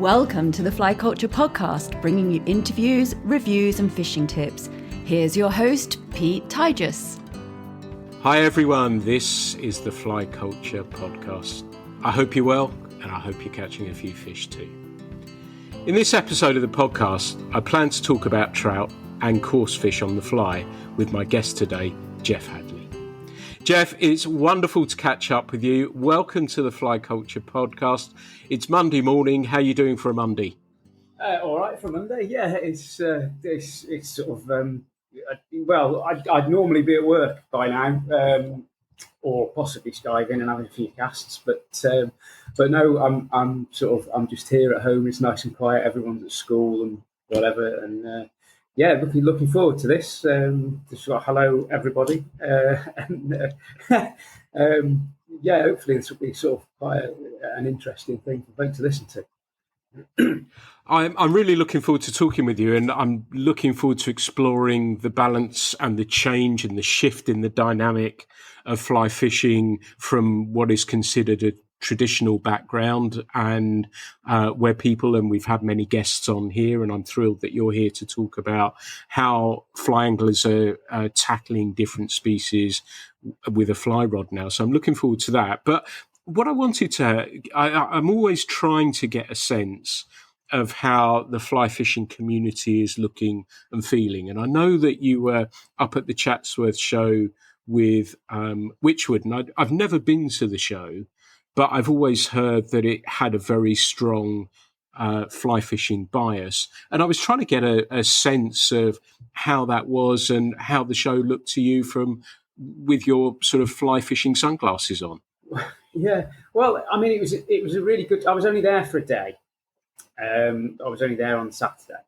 Welcome to the Fly Culture Podcast, bringing you interviews, reviews and fishing tips. Here's your host, Pete Tigus. Hi everyone, this is the Fly Culture Podcast. I hope you're well and I hope you're catching a few fish too. In this episode of the podcast, I plan to talk about trout and coarse fish on the fly with my guest today, Geoff Hadley. Geoff, it's wonderful to catch up with you. Welcome to the Fly Culture Podcast. It's Monday morning. How are you doing for a Monday? All right for Monday. Yeah, it's sort of well, I'd normally be at work by now, or possibly skiving and having a few casts, but no, I'm just here at home. It's nice and quiet. Everyone's at school and whatever, and yeah, looking forward to this. Just hello everybody, yeah, hopefully this will be sort of quite an interesting thing for folks to listen to. I'm really looking forward to talking with you, and I'm looking forward to exploring the balance and the change and the shift in the dynamic of fly fishing from what is considered a traditional background and where people, and we've had many guests on here, and I'm thrilled that you're here to talk about how fly anglers are tackling different species with a fly rod now. So I'm looking forward to that. But what I wanted to, I'm always trying to get a sense of how the fly fishing community is looking and feeling. And I know that you were up at the Chatsworth show with Witchwood, and I've never been to the show, but I've always heard that it had a very strong fly fishing bias. And I was trying to get a sense of how that was and how the show looked to you with your sort of fly fishing sunglasses on. Yeah, well, I mean, it was a really good. I was only there for a day. I was only there on Saturday,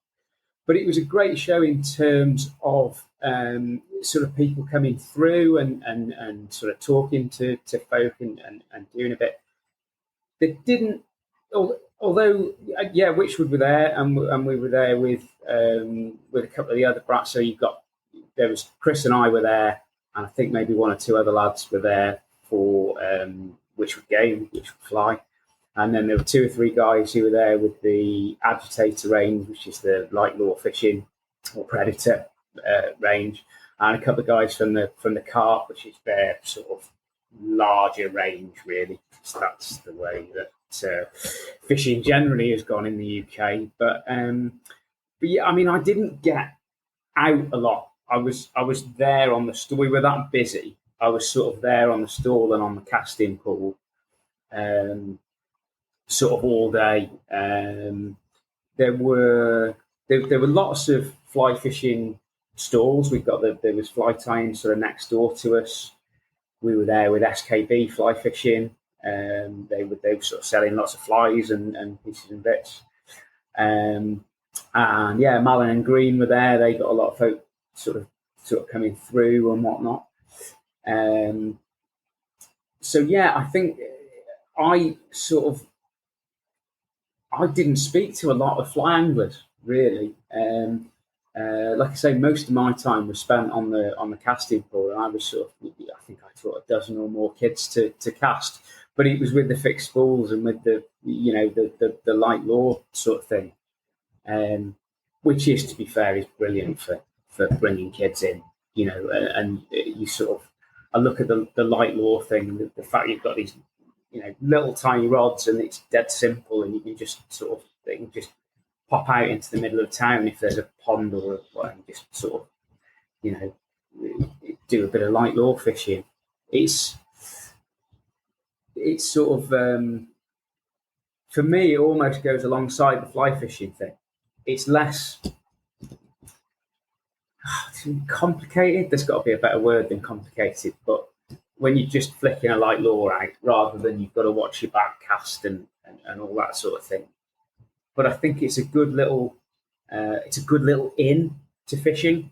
but it was a great show in terms of sort of people coming through and sort of talking to folk and doing a bit. They didn't, although yeah, Witchwood were there and we were there with a couple of the other brats. So there was Chris and I were there, and I think maybe one or two other lads were there for Witchwood game, Witchwood fly. And then there were two or three guys who were there with the agitator range, which is the light lure fishing or predator range, and a couple of guys from the carp, which is their sort of larger range, really. So that's the way that fishing generally has gone in the UK. But yeah, I mean, I didn't get out a lot. I was there on the stall. We were that busy. I was sort of there on the stall and on the casting pool. Sort of all day. There were lots of fly fishing stalls. There was fly tying sort of next door to us. We were there with SKB fly fishing. They were sort of selling lots of flies and pieces and bits. And yeah, Malin and Green were there. They got a lot of folk sort of coming through and whatnot. So yeah, I think I didn't speak to a lot of fly anglers, really. Like I say, most of my time was spent on the casting pool, and I was I think I taught a dozen or more kids to cast, but it was with the fixed spools and with the light lure sort of thing, which is, to be fair, is brilliant for bringing kids in, and you sort of, I look at the light lure thing, the fact you've got these little tiny rods, and it's dead simple, and you can just they can just pop out into the middle of town if there's a pond or whatever, just sort of, do a bit of light lure fishing. It's sort of, for me, it almost goes alongside the fly fishing thing. It's less complicated. There's got to be a better word than complicated, but when you're just flicking a light lure out, rather than you've got to watch your back cast and all that sort of thing. But I think it's a good little in to fishing,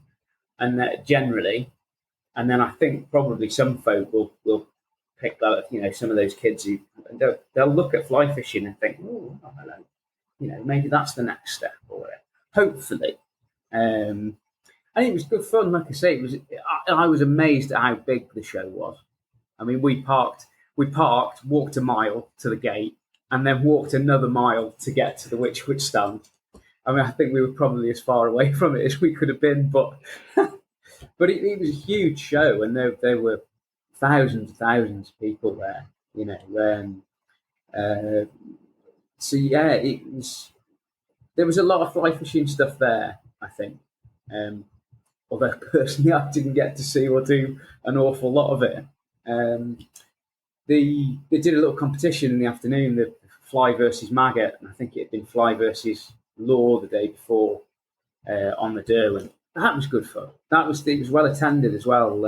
and that generally, and then I think probably some folk will pick that, some of those kids who they'll look at fly fishing and think, oh, I don't know, maybe that's the next step or whatever. Hopefully. And it was good fun. Like I say, I was amazed at how big the show was. I mean, we parked, walked a mile to the gate, and then walked another mile to get to the witch stand. I mean, I think we were probably as far away from it as we could have been, but it was a huge show, and there were thousands of people there, you know. So yeah, there was a lot of fly fishing stuff there, I think. Although personally I didn't get to see or do an awful lot of it. They did a little competition in the afternoon, the fly versus maggot, and I think it had been fly versus lure the day before on the Derwent. That was good fun. It was well attended as well.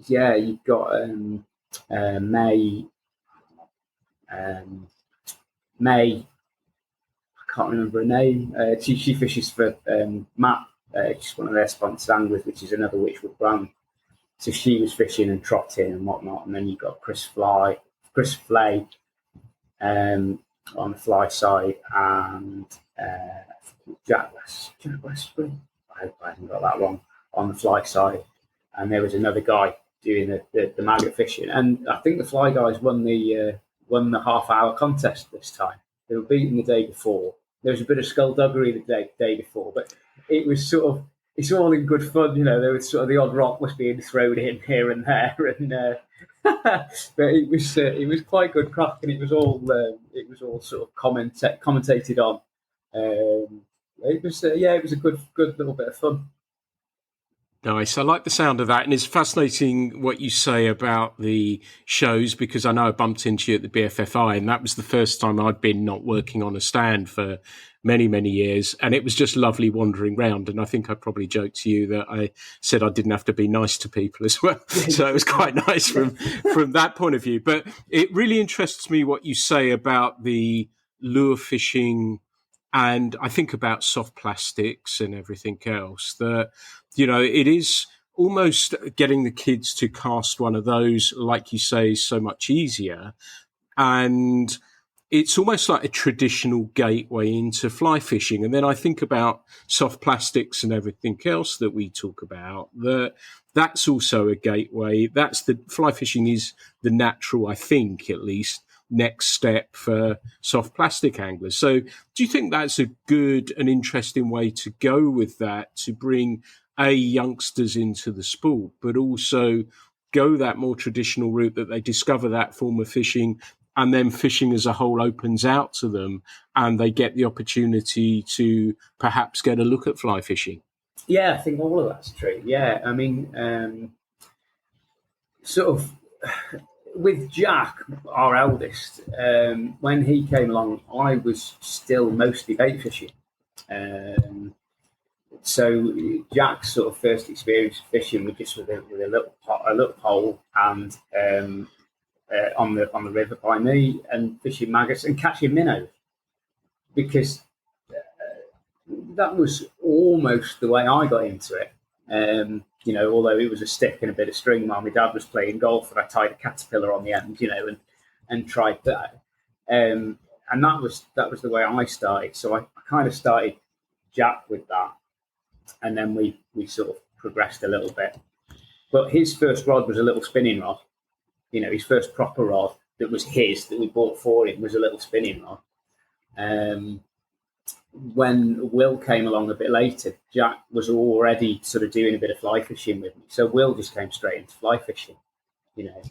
Yeah, you've got May. May, I can't remember her name. She fishes for Matt. She's one of their sponsored anglers, which is another Witchwood brand. So she was fishing and trotting and whatnot. And then you've got Chris Flay on the fly side, and Jack Westbury. I haven't got that wrong, on the fly side. And there was another guy doing the maggot fishing. And I think the fly guys won the half-hour contest this time. They were beaten the day before. There was a bit of skullduggery the day before, but it was sort of, it's all in good fun, you know. There was sort of the odd rock was being thrown in here and there, and but it was quite good crack, and it was all sort of commentated on. It was a good little bit of fun. Nice. I like the sound of that. And it's fascinating what you say about the shows, because I know I bumped into you at the BFFI, and that was the first time I'd been not working on a stand for many, many years. And it was just lovely wandering around. And I think I probably joked to you that I said I didn't have to be nice to people as well. So it was quite nice from that point of view. But it really interests me what you say about the lure fishing, and I think about soft plastics and everything else, that, you know, it is almost getting the kids to cast one of those, like you say, is so much easier. And it's almost like a traditional gateway into fly fishing. And then I think about soft plastics and everything else that we talk about, that's also a gateway. Fly fishing is the natural, I think, at least, next step for soft plastic anglers. So do you think that's a good and interesting way to go with that, to bring youngsters into the sport, but also go that more traditional route, that they discover that form of fishing, and then fishing as a whole opens out to them and they get the opportunity to perhaps get a look at fly fishing? Yeah, I think all of that's true. Yeah, I mean, sort of with Jack, our eldest, when he came along, I was still mostly bait fishing. So Jack's sort of first experience of fishing was just with a little pole, and on the river by me, and fishing maggots and catching minnows, because that was almost the way I got into it. You know, although it was a stick and a bit of string while my dad was playing golf, and I tied a caterpillar on the end, you know, and tried that. And that was the way I started. So I kind of started Jack with that, and then we sort of progressed a little bit. But his first rod was a little spinning rod. You know, his first proper rod that we bought for him was a little spinning rod. When Will came along a bit later, Jack was already sort of doing a bit of fly fishing with me. So Will just came straight into fly fishing, you know.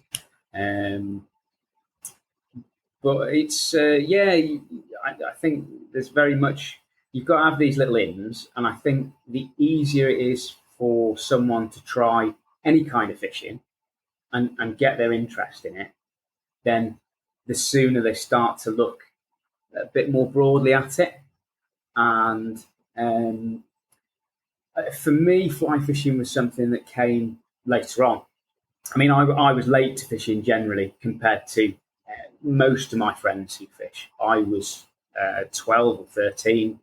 But it's, I think there's very much, you've got to have these little ins. And I think the easier it is for someone to try any kind of fishing and get their interest in it, then the sooner they start to look a bit more broadly at it. And for me, fly fishing was something that came later on. I mean, I was late to fishing generally compared to most of my friends who fish. I was 12 or 13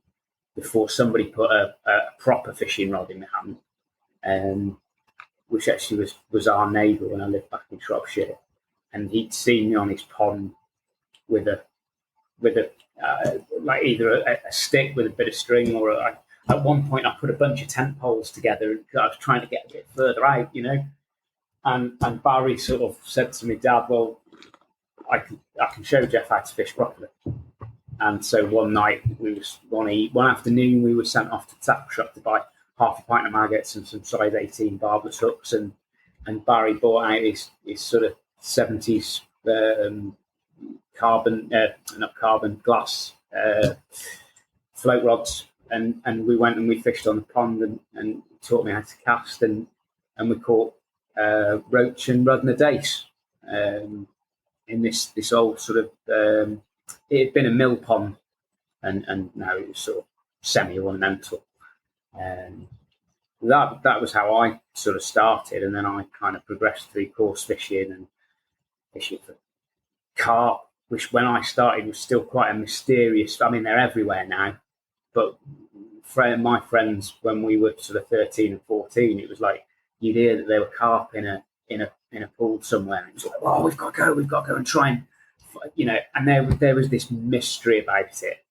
before somebody put a proper fishing rod in my hand, which actually was our neighbour when I lived back in Shropshire. And he'd seen me on his pond with a like either a stick with a bit of string, or at one point I put a bunch of tent poles together and I was trying to get a bit further out, you know. And Barry sort of said to me, Dad, well, I can show Geoff how to fish properly. And so one night, one afternoon, we were sent off to the tackle shop to buy half a pint of maggots and some size 18 barbless hooks, and Barry bought out his sort of 70s not carbon glass float rods, and we went and we fished on the pond and taught me how to cast, and we caught roach and rudd and a dace in this old sort of it had been a mill pond, and now it was sort of semi-ornamental. That was how I sort of started, and then I kind of progressed through coarse fishing and fishing for carp, which when I started was still quite a mysterious. I mean, they're everywhere now, but my friends, when we were sort of 13 and 14, it was like you'd hear that there were carp in a pool somewhere, and it was like, oh, we've got to go and try and, and there was this mystery about it,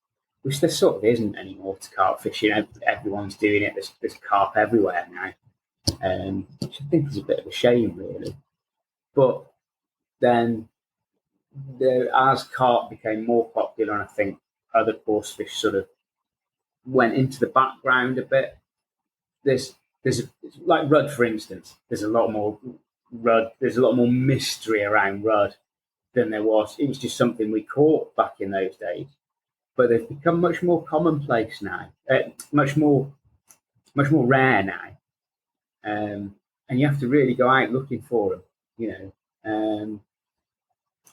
which there sort of isn't anymore to carp fishing. Everyone's doing it. There's carp everywhere now, which I think is a bit of a shame, really. But then, as carp became more popular, and I think other coarse fish sort of went into the background a bit. There's like rudd, for instance. There's a lot more rudd. There's a lot more mystery around rudd than there was. It was just something we caught back in those days. But they've become much more commonplace now, much more rare now, and you have to really go out looking for them.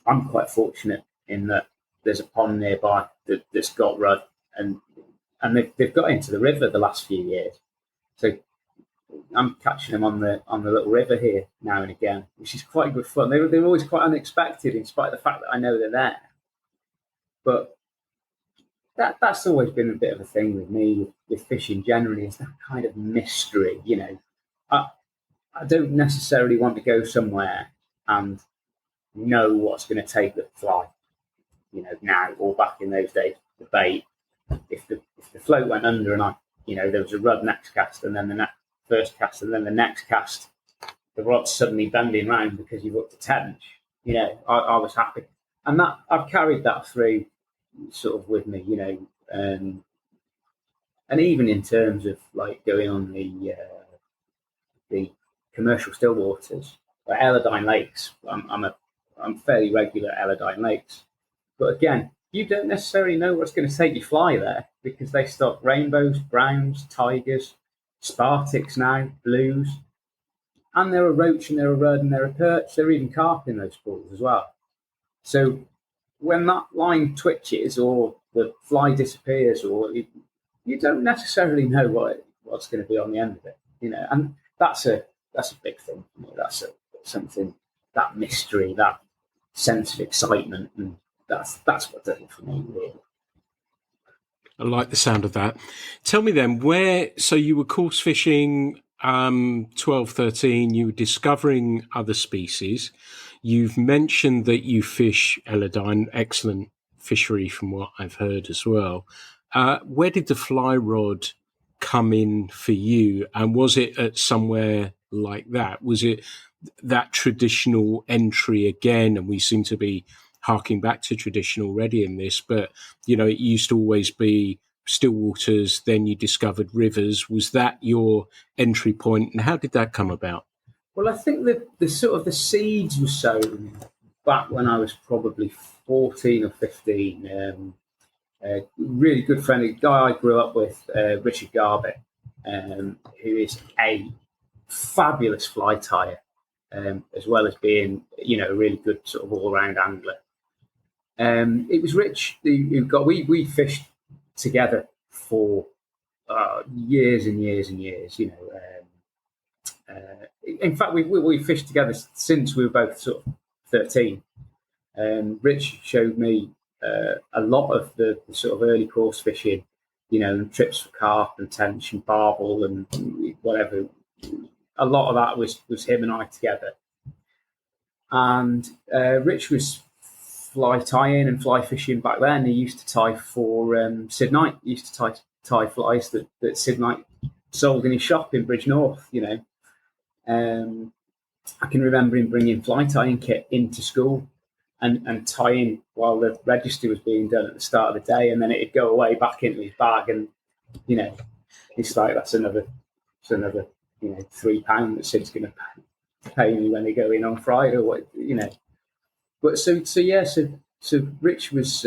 I'm quite fortunate in that there's a pond nearby that's got rudd, and they've got into the river the last few years, so I'm catching them on the little river here now and again, which is quite good fun. They're always quite unexpected, in spite of the fact that I know they're there, but. That's always been a bit of a thing with me with fishing generally, is that kind of mystery. I don't necessarily want to go somewhere and know what's going to take the fly, now or back in those days, the bait. If the float went under and there was a rudd next cast, and then the first cast, and then the next cast, the rod's suddenly bending round because you've hooked a 10-inch, I was happy. And that I've carried that through sort of with me, and even in terms of like going on the commercial still waters, like Elladine Lakes. I'm fairly regular at Elladine Lakes, but again, you don't necessarily know what's going to take your fly there, because they stock rainbows, browns, tigers, Spartics now, blues, and there are roach and there are rudd and there are perch. There are even carp in those pools as well. So when that line twitches or the fly disappears, or you don't necessarily know what's going to be on the end of it, and that's a big thing for me. That's something, that mystery, that sense of excitement, and that's what does it for me, really. I like the sound of that. Tell me then, so you were coarse fishing 12, 13, you were discovering other species. You've mentioned that you fish Elladine, excellent fishery from what I've heard as well. Where did the fly rod come in for you? And was it at somewhere like that? Was it that traditional entry again? And we seem to be harking back to tradition already in this, but, it used to always be still waters, then you discovered rivers. Was that your entry point? And how did that come about? Well, I think the sort of the seeds were sown back when I was probably 14 or 15. A really good friend, a guy I grew up with, Richard Garbett, who is a fabulous fly tyer, as well as being, a really good sort of all-round angler. It was Rich who we fished together for years and years and years, in fact, we fished together since we were both sort of 13. Rich showed me a lot of the sort of early coarse fishing, and trips for carp and tench and barbel and whatever. A lot of that was him and I together. And Rich was fly tying and fly fishing back then. He used to tie for Sid Knight. He used to tie flies that Sid Knight sold in his shop in Bridge North, I can remember him bringing fly tying kit into school, and tie in while the register was being done at the start of the day, and then it'd go away back into his bag, and it's like that's another £3 that Sid's going to pay me when they go in on Friday, or what. But so Rich was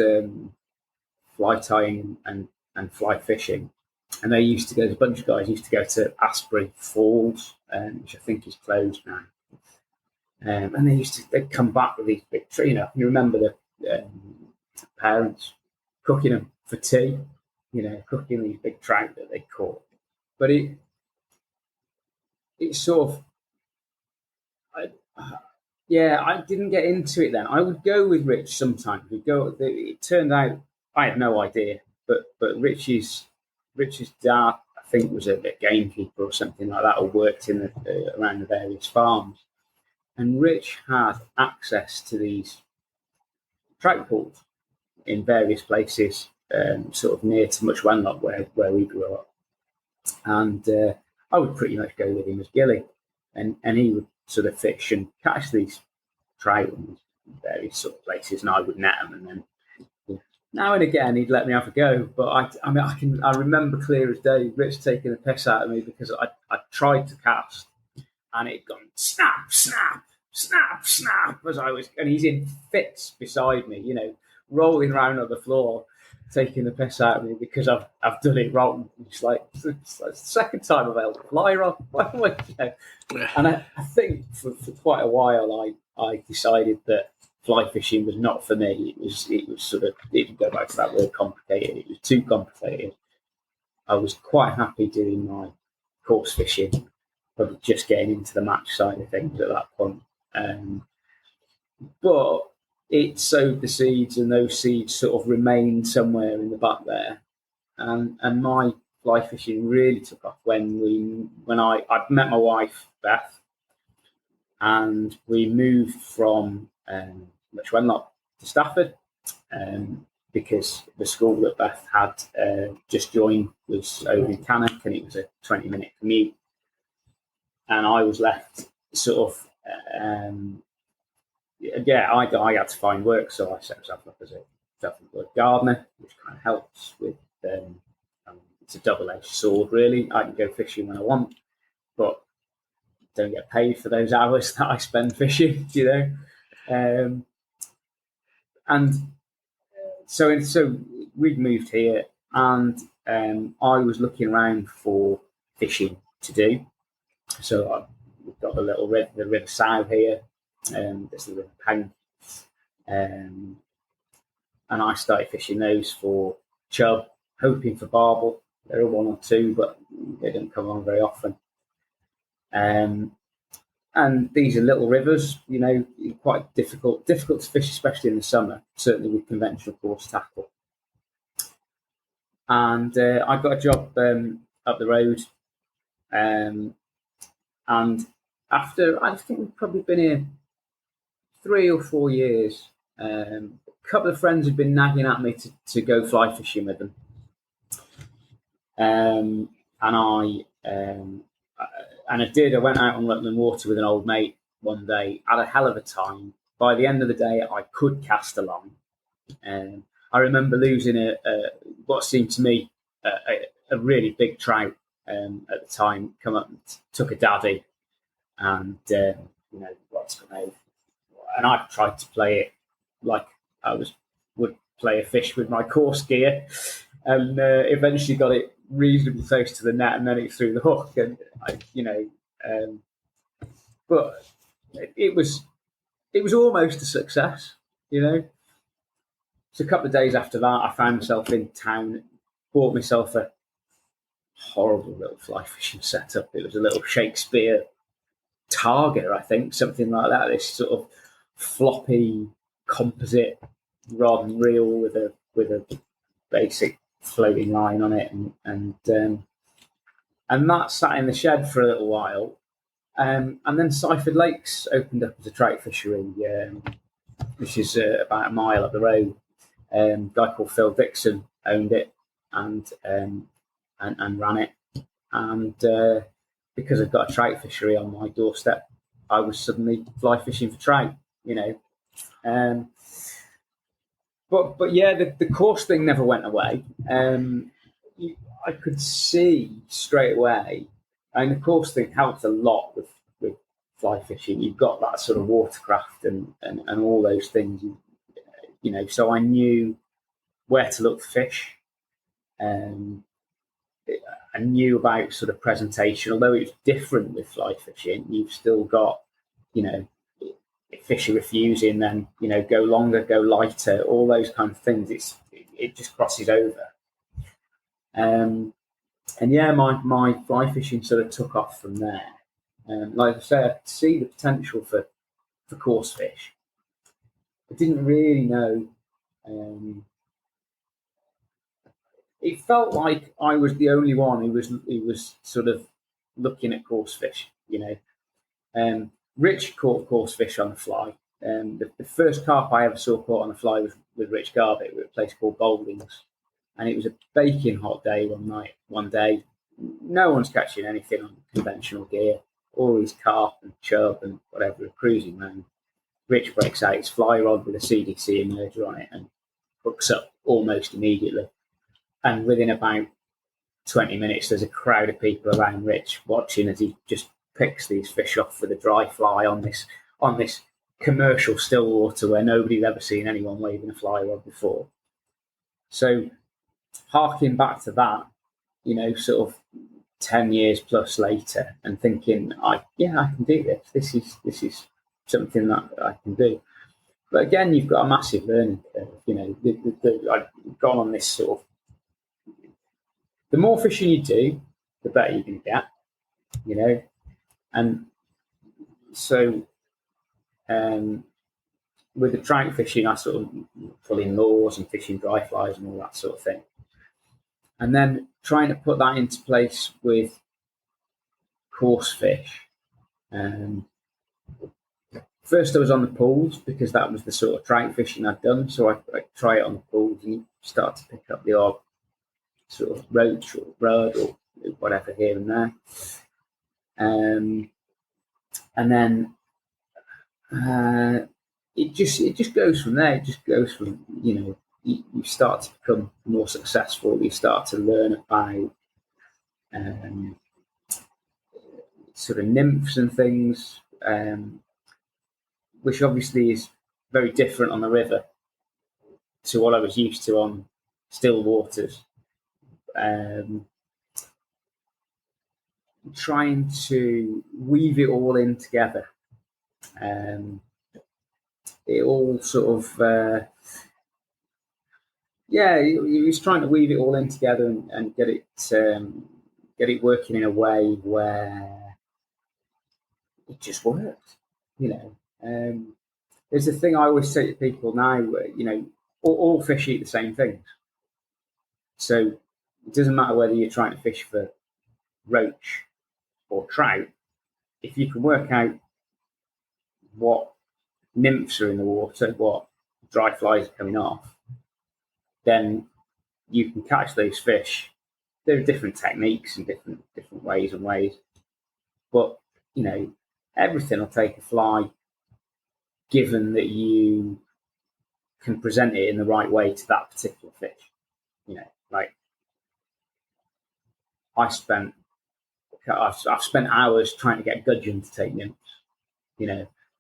fly tying and fly fishing, and they used to go. There's a bunch of guys used to go to Asbury Falls, which I think is closed now. And they'd come back with these big trees. You remember the parents cooking them for tea, cooking these big trout that they caught. But it's sort of, I didn't get into it then. I would go with Rich sometimes. It turned out I had no idea, but Rich's dad, I think, was a gamekeeper or something like that, or worked in around the various farms. And Rich had access to these trout pools in various places, sort of near to Much Wenlock, where we grew up. And I would pretty much go with him as Gilly, and he would sort of fish and catch these trout in various sort of places, and I would net them. And then now and again he'd let me have a go, but I remember clear as day Rich taking the piss out of me because I tried to cast, and it'd gone snap, snap, snap, snap and he's in fits beside me, rolling around on the floor, taking the piss out of me because I've done it wrong. It's like the second time I've held a fly rod. And I think for quite a while I decided that fly fishing was not for me. It was sort of, if you go back to that word complicated, it was too complicated. I was quite happy doing my coarse fishing, probably just getting into the match side of things at that point. But it sowed the seeds, and those seeds sort of remained somewhere in the back there. And my fly fishing really took off when I met my wife, Beth, and we moved from Much Wenlock to Stafford, because the school that Beth had just joined was over in Cannock, and it was a 20-minute commute. And I was left sort of, I had to find work, so I set myself up as a self-employed gardener, which kind of helps with, it's a double-edged sword, really. I can go fishing when I want, but don't get paid for those hours that I spend fishing, And so we'd moved here, and I was looking around for fishing to do. So we've got the River Sow here, there's the River Pang, and I started fishing those for chub, hoping for barbel. There are one or two, but they don't come on very often. And these are little rivers, quite difficult to fish, especially in the summer, certainly with conventional coarse tackle. And I got a job up the road, and after, I think we've probably been here 3 or 4 years, a couple of friends had been nagging at me to go fly fishing with them. And I did. I went out on Rutland Water with an old mate one day, had a hell of a time. By the end of the day, I could cast along. I remember losing what seemed to me a really big trout at the time. Come up and took a daddy, and and I tried to play it like I would play a fish with my coarse gear, and eventually got it reasonably close to the net, and then it threw the hook, and but it was almost a success, So a couple of days after that, I found myself in town, bought myself a horrible little fly fishing setup. It was a little Shakespeare Targa, I think, something like that. This sort of floppy composite rod and reel with a basic floating line on it, and that sat in the shed for a little while, and then Seiford Lakes opened up as a trout fishery, which is about a mile up the road. A guy called Phil Dixon owned it and ran it, and because I've got a trout fishery on my doorstep, I was suddenly fly fishing for trout, But yeah, the coarse thing never went away. I could see straight away, and the coarse thing helped a lot with fly fishing. You've got that sort of watercraft and all those things, so I knew where to look for fish. I knew about sort of presentation, although it was different with fly fishing. You've still got, if fish are refusing, then, go longer, go lighter, all those kind of things. It just crosses over. And yeah, my fly fishing sort of took off from there. Like I said, I could see the potential for coarse fish. I didn't really know. It felt like I was the only one who was sort of looking at coarse fish. Rich caught coarse fish on the fly. The first carp I ever saw caught on the fly was with Rich Garbett at a place called Goldings, and it was a baking hot day one day. No one's catching anything on conventional gear. All these carp and chub and whatever are cruising around. Rich breaks out his fly rod with a CDC emerger on it and hooks up almost immediately. And within about 20 minutes, there's a crowd of people around Rich watching as he just picks these fish off with a dry fly on this commercial still water where nobody's ever seen anyone waving a fly rod before. So, harking back to that, sort of 10 years plus later, and thinking, I can do this. This is something that I can do. But again, you've got a massive learning curve. I've gone on this sort of. The more fishing you do, the better you're going to get, And so with the trout fishing, I sort of pulling lures and fishing dry flies and all that sort of thing. And then trying to put that into place with coarse fish. First, I was on the pools because that was the sort of trout fishing I'd done. So I try it on the pools and you start to pick up the odd sort of roach or rudd or whatever here and there. And then it just goes from there. It just goes from, you start to become more successful. You start to learn about sort of nymphs and things, which obviously is very different on the river to what I was used to on still waters. Trying to weave it all in together. It all sort of, he was trying to weave it all in together and get it working in a way where it just worked. There's a thing I always say to people now, where, all fish eat the same things. So it doesn't matter whether you're trying to fish for roach or trout. If you can work out what nymphs are in the water, what dry flies are coming off, then you can catch those fish. There are different techniques and different ways, but everything will take a fly, given that you can present it in the right way to that particular fish. Like I've spent hours trying to get gudgeon to take nymphs,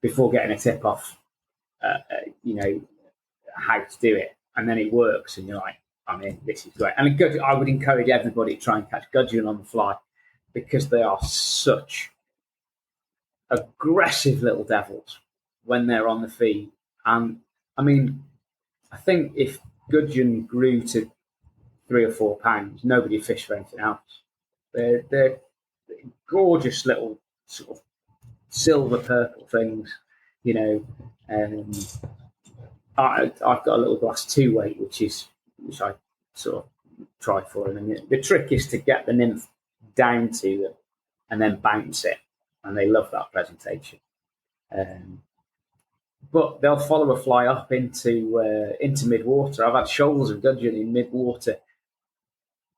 before getting a tip off, how to do it. And then it works and you're like, this is great. And I would encourage everybody to try and catch gudgeon on the fly because they are such aggressive little devils when they're on the feed. And I think if gudgeon grew to 3 or 4 pounds, nobody would fish for anything else. They're gorgeous little sort of silver purple things, I've got a little glass 2 weight, which I sort of try for. And the trick is to get the nymph down to them and then bounce it, and they love that presentation. But they'll follow a fly up into mid-water. I've had shoals of gudgeon in mid-water,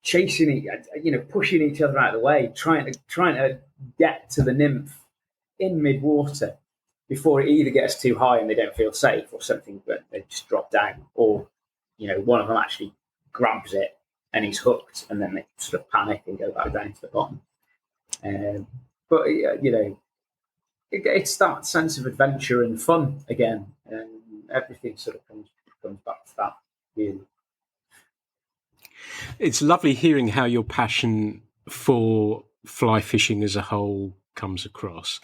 chasing pushing each other out of the way, trying to get to the nymph in mid-water. before it either gets too high and they don't feel safe or something, but they just drop down, or one of them actually grabs it and he's hooked, and then they sort of panic and go back down to the bottom. But it's that sense of adventure and fun again, and everything sort of comes back to that, really. It's lovely hearing how your passion for fly fishing as a whole comes across.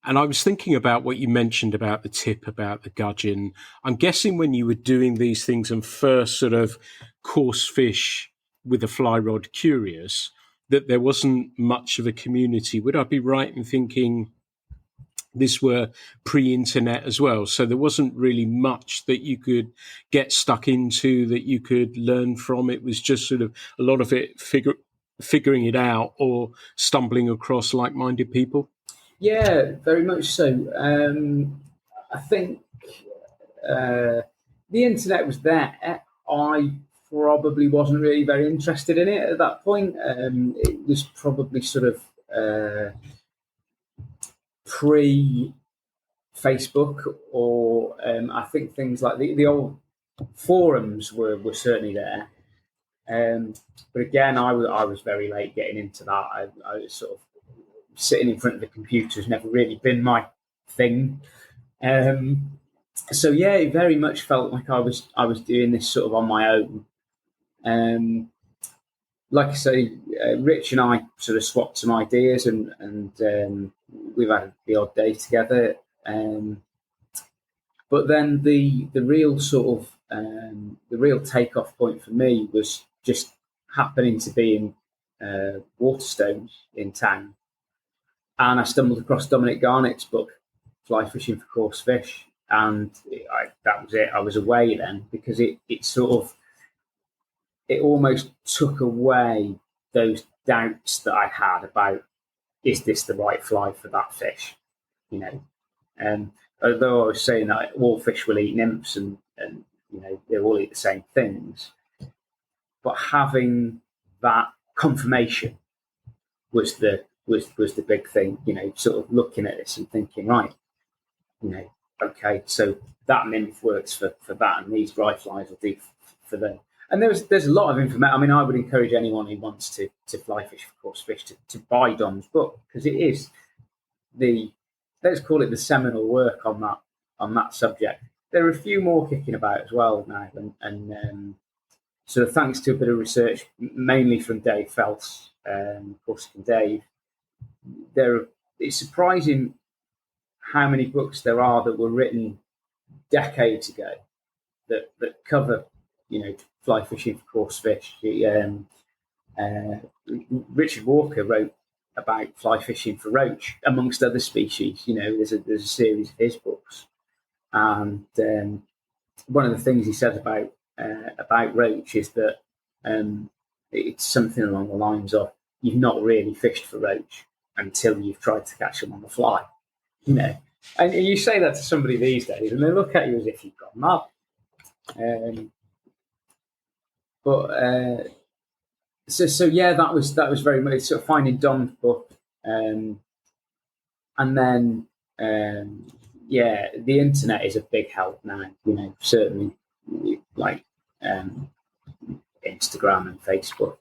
And I was thinking about what you mentioned about the tip, about the gudgeon. I'm guessing when you were doing these things and first sort of coarse fish with a fly rod curious, that there wasn't much of a community. Would I be right in thinking this were pre-internet as well? So there wasn't really much that you could get stuck into, that you could learn from. It was just sort of a lot of it figuring it out or stumbling across like-minded people. Yeah, very much so. I think the internet was there. I probably wasn't really very interested in it at that point. It was probably sort of pre-Facebook, or I think things like the old forums were certainly there. But again, I was very late getting into that. I was sort of sitting in front of the computer has never really been my thing. So yeah, it very much felt like I was doing this sort of on my own. Like I say, Rich and I sort of swapped some ideas, and we've had the odd day together. But then the real sort of the real takeoff point for me was just happening to be in Waterstones in town, and I stumbled across Dominic Garnett's book, Fly Fishing for Coarse Fish, and that was it. I was away then, because it almost took away those doubts that I had about, is this the right fly for that fish? Although I was saying that all fish will eat nymphs and they all eat the same things, but having that confirmation was the big thing. Sort of looking at this and thinking, right, okay, so that nymph works for that, and these dry flies will do for them. And there's a lot of information. I mean, I would encourage anyone who wants to fly fish for coarse fish to buy Dom's book, because it is let's call it the seminal work on that subject. There are a few more kicking about as well now, and so thanks to a bit of research, mainly from Dave Phelps, Corsican Dave, it's surprising how many books there are that were written decades ago that cover, fly fishing for coarse fish. Richard Walker wrote about fly fishing for roach, amongst other species. There's a series of his books, and one of the things he says about roach is that it's something along the lines of, you've not really fished for roach until you've tried to catch them on the fly. And you say that to somebody these days, and they look at you as if you've gone mad. So yeah, that was very much sort of finding Dom's book, and then the internet is a big help now. Certainly like Instagram and Facebook.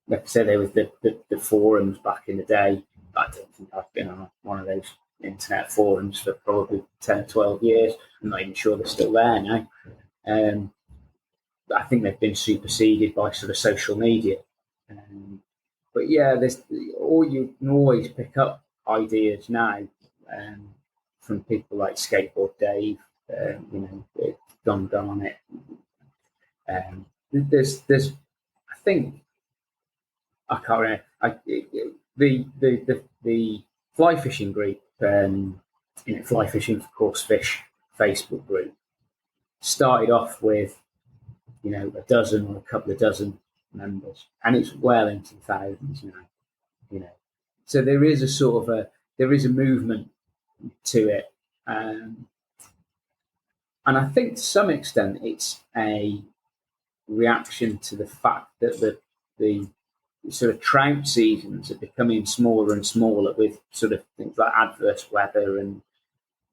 Like I said, there was the forums back in the day. I don't think I've been on one of those internet forums for probably 10 or 12 years. I'm not even sure they're still there now. I think they've been superseded by sort of social media. But yeah, you can always pick up ideas now from people like Skateboard Dave, Don Garnett. There's I think, I can't remember. The fly fishing group, Fly Fishing for Coarse Fish Facebook group, started off with a dozen or a couple of dozen members, and it's well into the thousands now. So there is a sort of a movement to it, and I think to some extent it's a reaction to the fact that the sort of trout seasons are becoming smaller and smaller, with sort of things like adverse weather and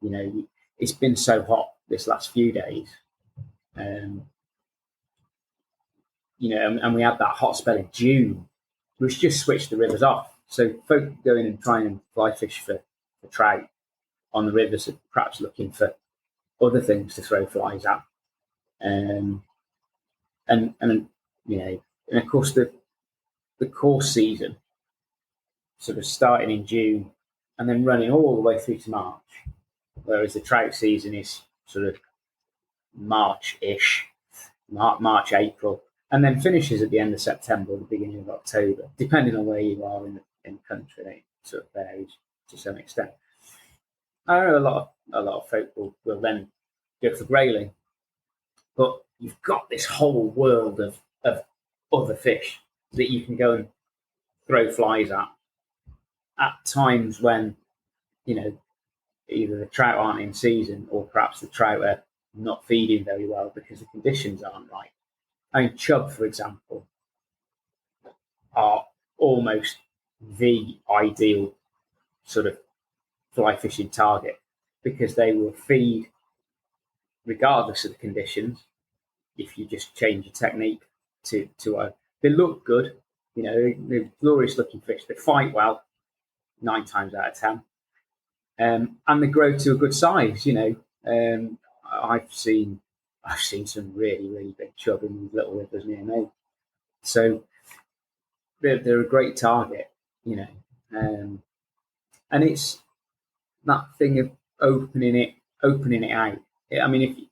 It's been so hot this last few days. And we had that hot spell in June, which just switched the rivers off. So folk go in and try and fly fish for trout on the rivers, are perhaps looking for other things to throw flies at. And of course the coarse season sort of starting in June and then running all the way through to March, whereas the trout season is sort of March-ish, March, April, and then finishes at the end of September or the beginning of October, depending on where you are in the country. It sort of varies to some extent. I know a lot of folk will then go for grayling, but you've got this whole world of other fish that you can go and throw flies at times when, either the trout aren't in season or perhaps the trout are not feeding very well because the conditions aren't right. I mean, chub, for example, are almost the ideal sort of fly fishing target because they will feed regardless of the conditions. If you just change your technique to they look good, they're glorious looking fish. They fight well 9 times out of 10, and they grow to a good size. I've seen some really, really big chub in these little rivers near me. So they're a great target, and it's that thing of opening it out. I mean,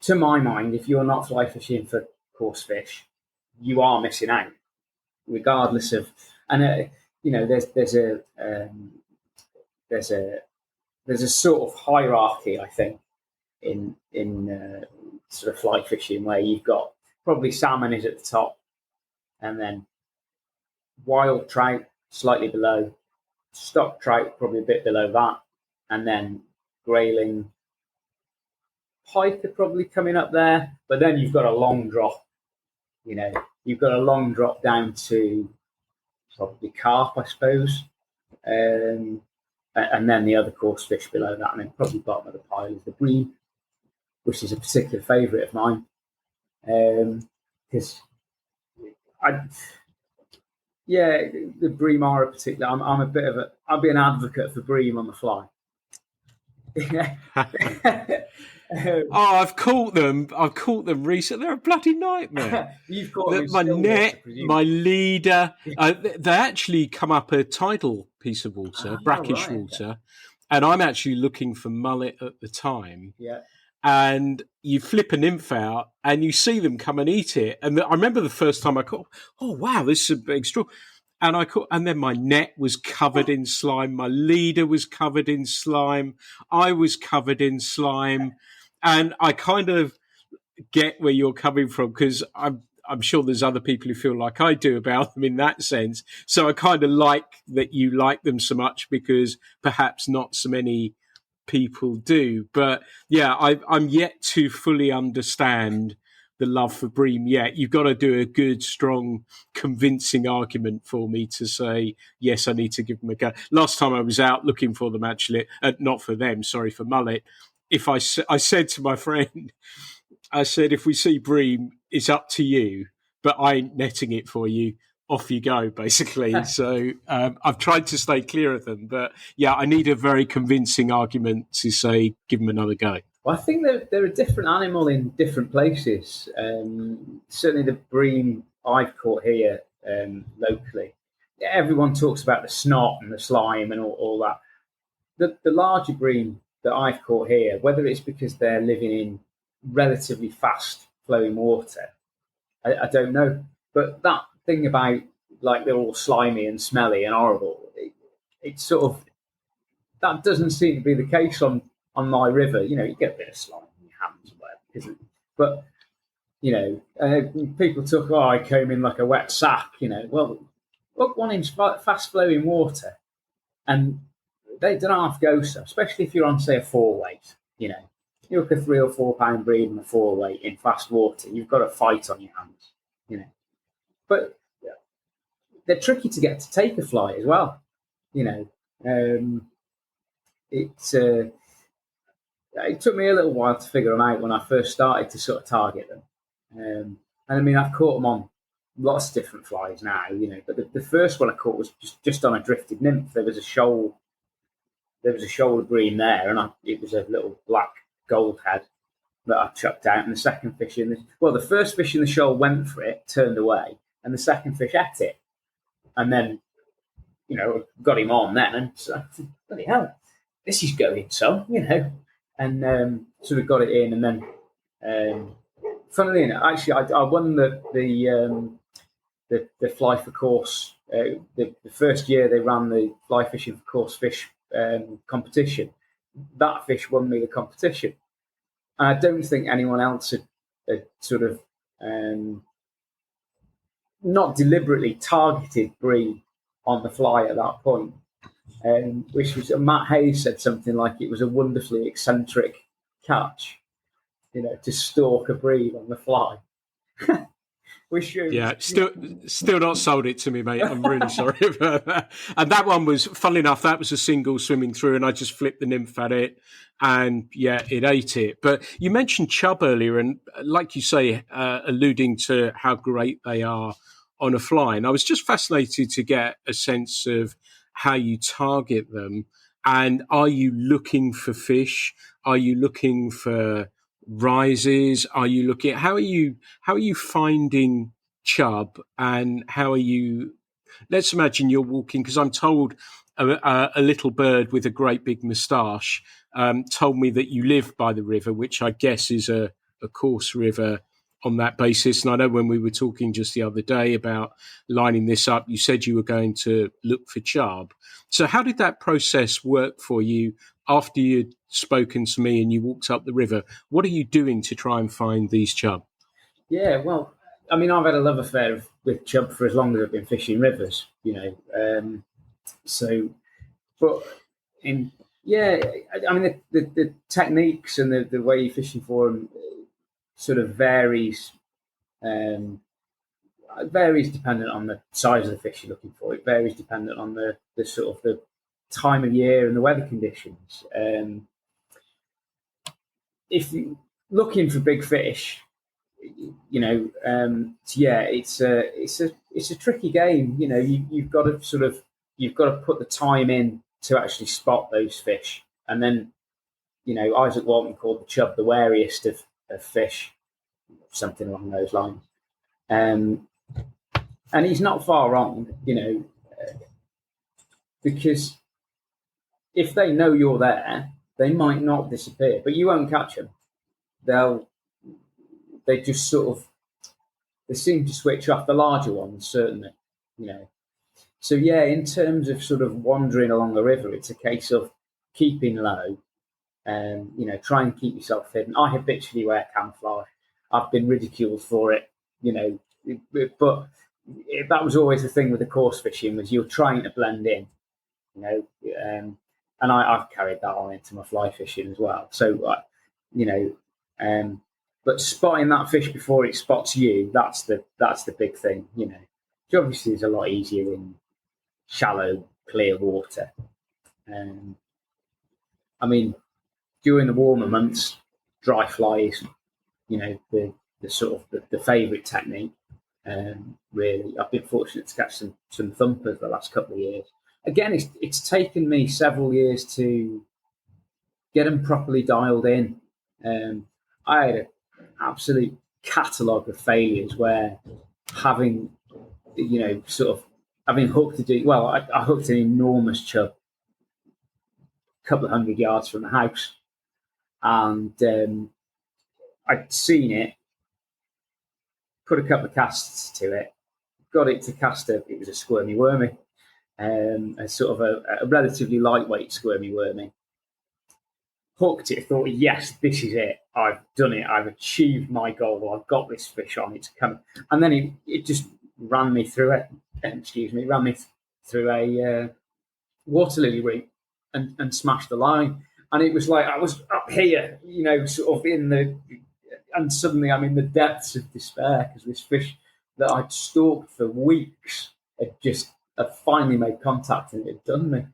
to my mind, if you're not fly fishing for coarse fish, you are missing out, regardless of. And there's a sort of hierarchy, I think, in sort of fly fishing where you've got probably salmon is at the top, and then wild trout slightly below, stock trout probably a bit below that, and then grayling, pike are probably coming up there, but then you've got a long drop. You've got a long drop down to probably carp, I suppose, and then the other coarse fish below that, and then probably bottom of the pile is the bream, which is a particular favourite of mine, because the bream are a particular. I'm a bit of I'll be an advocate for bream on the fly. I've caught them recently. They're a bloody nightmare. You've caught them my net, my leader. They actually come up a tidal piece of water, brackish water, okay. And I'm actually looking for mullet at the time. Yeah. And you flip a nymph out, and you see them come and eat it. And I remember the first time I caught. Oh wow, this is a big straw. And I caught, and then my net was covered in slime. My leader was covered in slime. I was covered in slime. And I kind of get where you're coming from, because I'm sure there's other people who feel like I do about them in that sense. So I kind of like that you like them so much, because perhaps not so many people do. But yeah, I'm yet to fully understand the love for bream yet. You've got to do a good, strong, convincing argument for me to say, yes, I need to give them a go. Last time I was out looking for them, actually, not for them, sorry, for mullet. I said to my friend, I said, if we see bream, it's up to you, but I ain't netting it for you. Off you go, basically. So I've tried to stay clear of them. But yeah, I need a very convincing argument to say, give them another go. Well, I think they're a different animal in different places. Certainly the bream I've caught here locally, everyone talks about the snot and the slime and all that. The larger bream that I've caught here, whether it's because they're living in relatively fast flowing water, I don't know. But that thing about like they're all slimy and smelly and horrible, it's sort of, that doesn't seem to be the case on my river. You get a bit of slime in your hands or whatever, but people talk, I came in like a wet sack. Well, look, one in fast flowing water, and they don't have to go so, especially if you're on, say, a 4-weight. You look a 3 or 4 pound bream and a 4-weight in fast water, you've got a fight on your hands. But they're tricky to get to take a fly as well. it took me a little while to figure them out when I first started to sort of target them. And I mean, I've caught them on lots of different flies now, but the first one I caught was just on a drifted nymph. There was a shoal of green there, and it was a little black gold head that I chucked out. And the second fish the first fish in the shoal went for it, turned away, and the second fish ate it. And then, got him on then, and so, bloody hell, this is going some, and sort of got it in. And then, funnily enough, actually, I won the fly for coarse. The first year they ran the fly fishing for coarse fish competition. That fish won me the competition. And I don't think anyone else had sort of not deliberately targeted brie on the fly at that point. Which was, Matt Hayes said something like it was a wonderfully eccentric catch, to stalk a brie on the fly. Still not sold it to me, mate. I'm really sorry about that. And that one was, funnily enough, that was a single swimming through, and I just flipped the nymph at it, and it ate it. But you mentioned chub earlier, and like you say, alluding to how great they are on a fly. And I was just fascinated to get a sense of how you target them. And are you looking for fish? Are you looking for rises? Are you looking? How are you finding chub? And how are you? Let's imagine you're walking, because I'm told a little bird with a great big moustache told me that you live by the river, which I guess is a coarse river on that basis. And I know when we were talking just the other day about lining this up, you said you were going to look for chub. So how did that process work for you after you'd spoken to me and you walked up the river? What are you doing to try and find these chub? Yeah, well, I mean, I've had a love affair with chub for as long as I've been fishing rivers, I mean, the techniques and the way you're fishing for them sort of varies. It varies dependent on the size of the fish you're looking for. It varies dependent on the sort of the time of year and the weather conditions. If you're looking for big fish, it's a tricky game. You've got to put the time in to actually spot those fish. And then, Isaac Walton called the chub the wariest of fish, something along those lines. And he's not far wrong, because if they know you're there, they might not disappear, but you won't catch them. They just sort of, they seem to switch off, the larger ones, certainly, So, in terms of sort of wandering along the river, it's a case of keeping low and, try and keep yourself hidden. I habitually wear camouflage. I've been ridiculed for it, but that was always the thing with the coarse fishing, was you're trying to blend in, and I've carried that on into my fly fishing as well. So, but spotting that fish before it spots you, that's the big thing, Which obviously is a lot easier in shallow, clear water. I mean, during the warmer months, dry fly is, the sort of the favourite technique. Really, I've been fortunate to catch some thumpers the last couple of years. Again, it's taken me several years to get them properly dialed in. I had an absolute catalogue of failures where having hooked I hooked an enormous chub a couple of 100 yards from the house, and I'd seen it, put a couple of casts to it, got it to cast it was a squirmy wormy, a sort of a relatively lightweight squirmy wormy. Hooked it, thought, yes, this is it. I've done it. I've achieved my goal. I've got this fish on. It's coming. And then it just ran me through a water lily reef and smashed the line. And it was like I was up here, sort of and suddenly I'm in the depths of despair because this fish that I'd stalked for weeks had finally made contact and it had done me,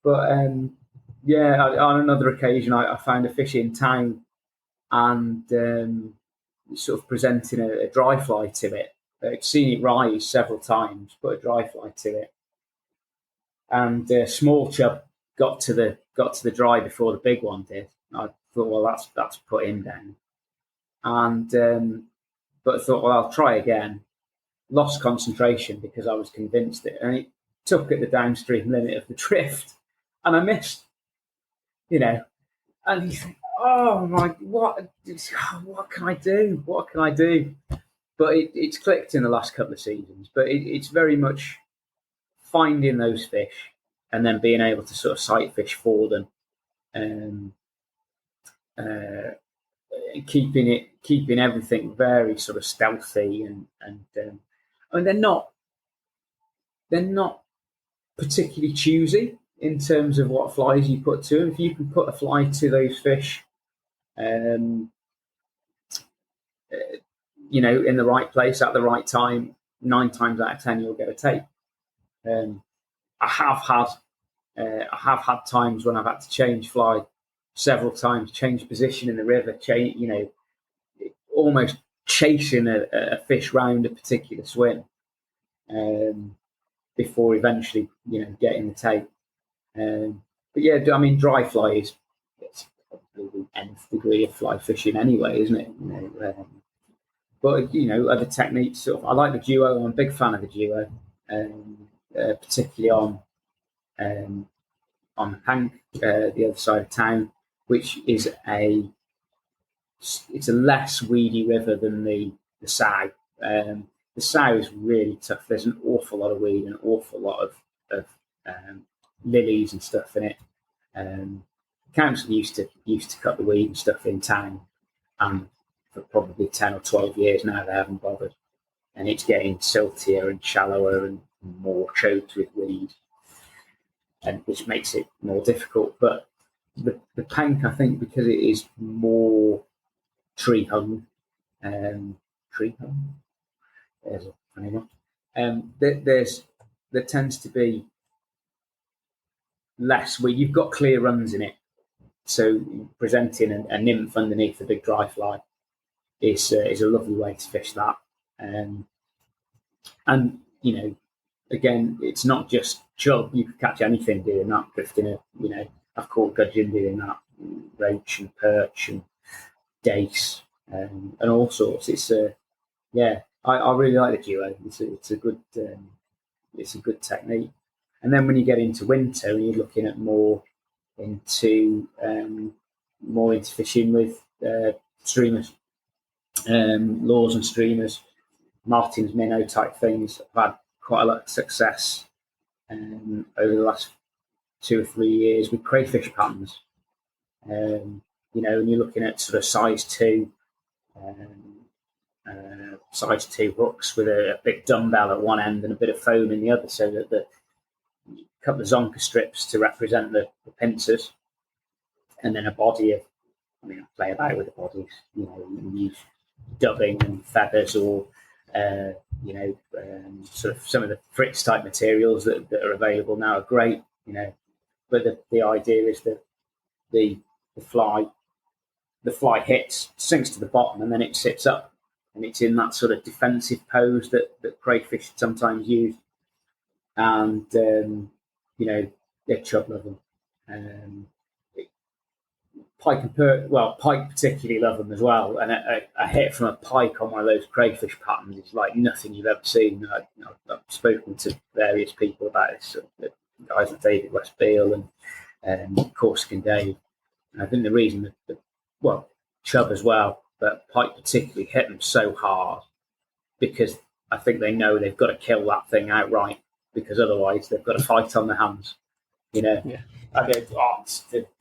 But on another occasion, I found a fish in town and sort of presenting a dry fly to it. I'd seen it rise several times, put a dry fly to it, and small chub got to the dry before the big one did. I thought, well, that's put him down, and but I thought, well, I'll try again. Lost concentration because I was convinced and it took at the downstream limit of the drift, and I missed. And you think, oh my, what can I do? What can I do? But it's clicked in the last couple of seasons. But it's very much finding those fish and then being able to sort of sight fish for them, and keeping everything very sort of stealthy and I mean they're not particularly choosy in terms of what flies you put to them. If you can put a fly to those fish, in the right place at the right time, 9 times out of 10 you'll get a take. I have had times when I've had to change fly several times, change position in the river, almost chasing a fish round a particular swim, before eventually getting the take. But yeah, I mean, dry fly it's probably the nth degree of fly fishing anyway, isn't it? But other techniques. Sort of, I like the duo. I'm a big fan of the duo, particularly on Hank, the other side of town, which is it's a less weedy river than the Sow. The Sow is really tough. There's an awful lot of weed, an awful lot of lilies and stuff in it. Council used to cut the weed and stuff in town, and for probably 10 or 12 years now they haven't bothered, and it's getting siltier and shallower and more choked with weed, and which makes it more difficult. But the Pank, I think, because it is more tree hung, there's a funny one. There tends to be less where you've got clear runs in it, so presenting a nymph underneath the big dry fly is a lovely way to fish that. And again, it's not just chub. You could catch anything doing that, drifting I've caught gudgeon doing that, roach and perch and dace, and all sorts. It's I really like the duo. It's a good technique. And then when you get into winter and you're looking at more into fishing with streamers, lures and streamers, Martin's minnow type things, I've had quite a lot of success over the last 2 or 3 years with crayfish patterns. And you're looking at sort of size 2 hooks with a big dumbbell at one end and a bit of foam in the other, so that a couple of zonka strips to represent the pincers, and then a body of, I play about with the bodies, you use dubbing and feathers or, sort of some of the Fritz type materials that are available now are great, but the idea is that the fly hits, sinks to the bottom, and then it sits up, and it's in that sort of defensive pose that crayfish sometimes use. And they're chub loving. Pike particularly love them as well. And a hit from a pike on one of those crayfish patterns is like nothing you've ever seen. I've spoken to various people about this, guys like David West Beale and Coarse and Dave. And I think the reason that chub as well, but pike particularly hit them so hard because I think they know they've got to kill that thing outright, because otherwise they've got a fight on their hands. Yeah.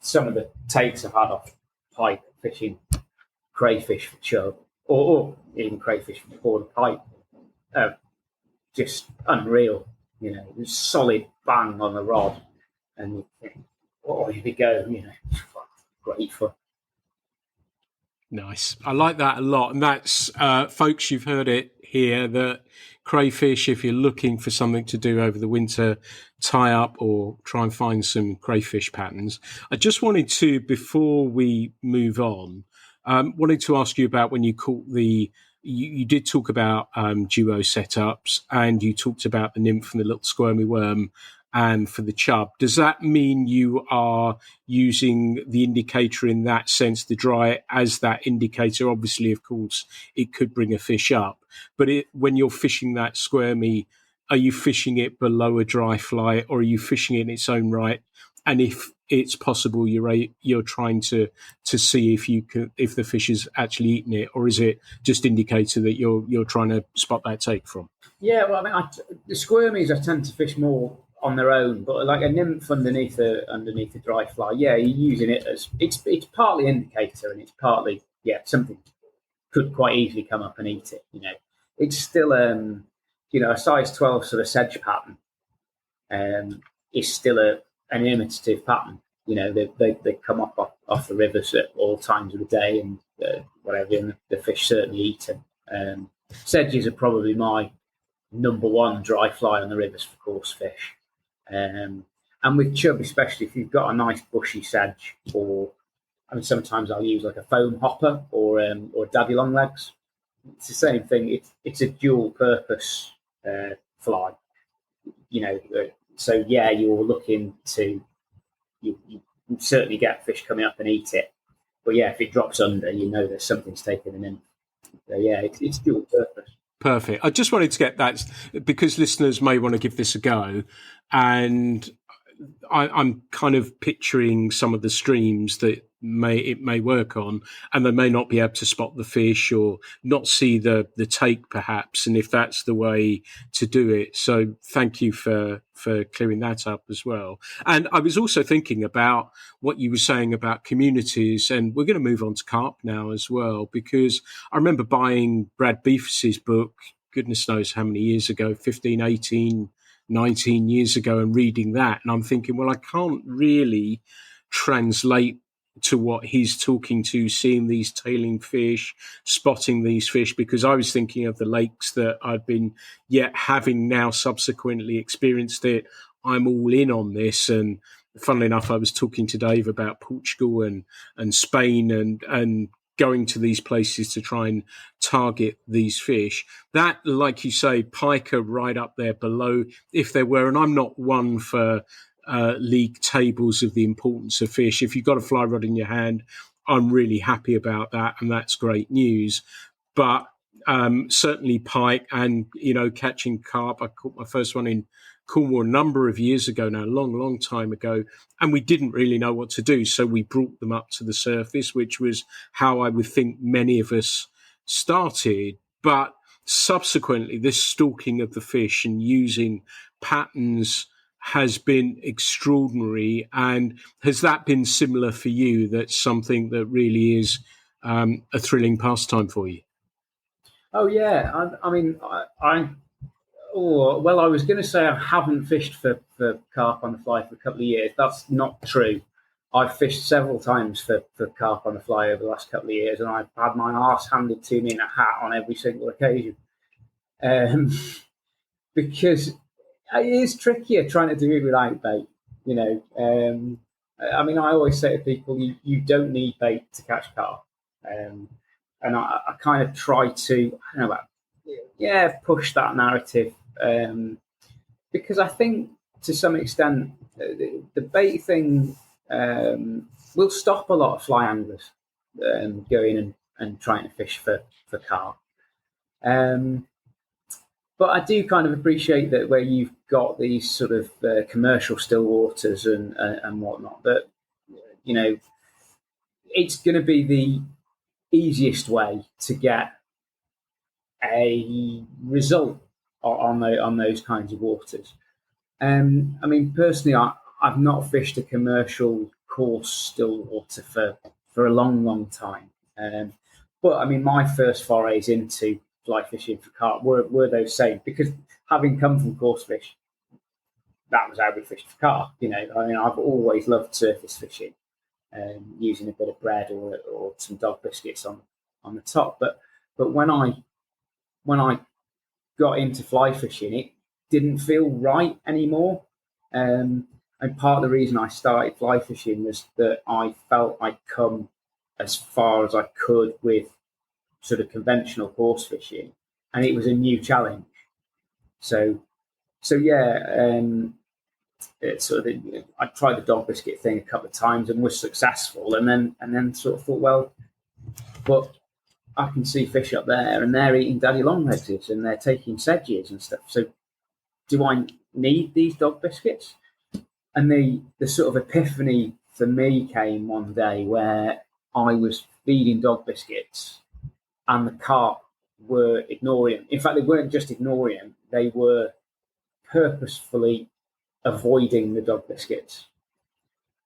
Some of the takes I've had off pike fishing crayfish for chub, or even crayfish for border pike, just unreal. Solid bang on the rod, and you think, oh, here we go. Great fun. Nice. I like that a lot. And that's, folks, you've heard it here that crayfish, if you're looking for something to do over the winter, tie up or try and find some crayfish patterns. I just wanted to, before we move on, wanted to ask you about when you caught you did talk about duo setups, and you talked about the nymph and the little squirmy worm, and for the chub. Does that mean you are using the indicator in that sense, the dry, as that indicator? Obviously, of course, it could bring a fish up, but when you're fishing that squirmy, are you fishing it below a dry fly, or are you fishing it in its own right? And if it's possible, you're trying to see if the fish is actually eating it, or is it just indicator that you're trying to spot that take from? Yeah, well, I mean, the squirmies I tend to fish more on their own, but like a nymph underneath a dry fly, yeah, you're using it as it's partly indicator and it's partly something could quite easily come up and eat it. It's still a size 12 sort of sedge pattern is still an imitative pattern. They come up off the rivers at all times of the day and whatever, and the fish certainly eat them. Sedges are probably my number one dry fly on the rivers for coarse fish. And with chub, especially if you've got a nice bushy sedge, or sometimes I'll use like a foam hopper or daddy long legs. It's the same thing. It's a dual purpose fly. So yeah, you're looking to you certainly get fish coming up and eat it, but yeah, if it drops under, there's something's taken them in. So yeah, it's dual purpose. Perfect. I just wanted to get that because listeners may want to give this a go, and I'm kind of picturing some of the streams that it may work on, and they may not be able to spot the fish or not see the take perhaps, and if that's the way to do it. So thank you for clearing that up as well. And I was also thinking about what you were saying about communities, and we're going to move on to carp now as well, because I remember buying Brad Beefus's book, goodness knows how many years ago, 15, 18, 19 years ago, and reading that, and I'm thinking, well, I can't really translate to what he's talking to, seeing these tailing fish, spotting these fish, because I was thinking of the lakes that I'd been, yet having now subsequently experienced it, I'm all in on this. And funnily enough, I was talking to Dave about Portugal and Spain and going to these places to try and target these fish. That, like you say, pike are right up there below if there were, and I'm not one for league tables of the importance of fish. If you've got a fly rod in your hand, I'm really happy about that, and that's great news. But certainly pike and, catching carp. I caught my first one in Cornwall a number of years ago now, long time ago, and we didn't really know what to do. So we brought them up to the surface, which was how I would think many of us started. But subsequently, this stalking of the fish and using patterns has been extraordinary. And has that been similar for you? That's something that really is a thrilling pastime for you? Oh yeah, I was going to say I haven't fished for carp on the fly for a couple of years. That's not true. I've fished several times for carp on the fly over the last couple of years, and I've had my arse handed to me in a hat on every single occasion. Because it is trickier trying to do it without bait. I always say to people, you don't need bait to catch carp. And I kind of try to, push that narrative. Because I think to some extent, the bait thing will stop a lot of fly anglers going and trying to fish for carp. But I do kind of appreciate that where you've got these sort of commercial still waters and whatnot, that, it's going to be the easiest way to get a result on those kinds of waters. Personally, I've not fished a commercial coarse still water for a long time. But my first forays into fly fishing for carp were those same, because having come from coarse fish, that was how we fished for carp. I've always loved surface fishing, using a bit of bread or some dog biscuits on the top. But when I got into fly fishing, it didn't feel right anymore. And part of the reason I started fly fishing was that I felt I'd come as far as I could with sort of conventional coarse fishing, and it was a new challenge. So yeah, it's sort of I tried the dog biscuit thing a couple of times and was successful, and then sort of thought, well, but I can see fish up there, and they're eating daddy longlegs, and they're taking sedges and stuff. So do I need these dog biscuits? And the sort of epiphany for me came one day where I was feeding dog biscuits, and the carp were ignoring them. In fact, they weren't just ignoring them; they were purposefully avoiding the dog biscuits,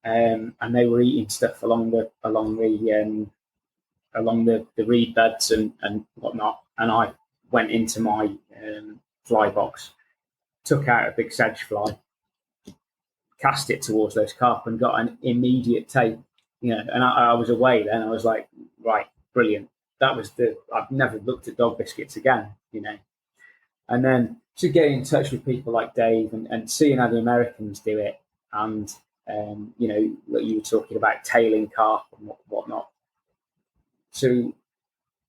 and they were eating stuff along the reed beds and whatnot. And I went into my fly box, took out a big sedge fly, cast it towards those carp, and got an immediate take. And I was away then. I was like, right, brilliant. That was I've never looked at dog biscuits again. And then to get in touch with people like Dave and seeing how the Americans do it, and you were talking about tailing carp and whatnot. So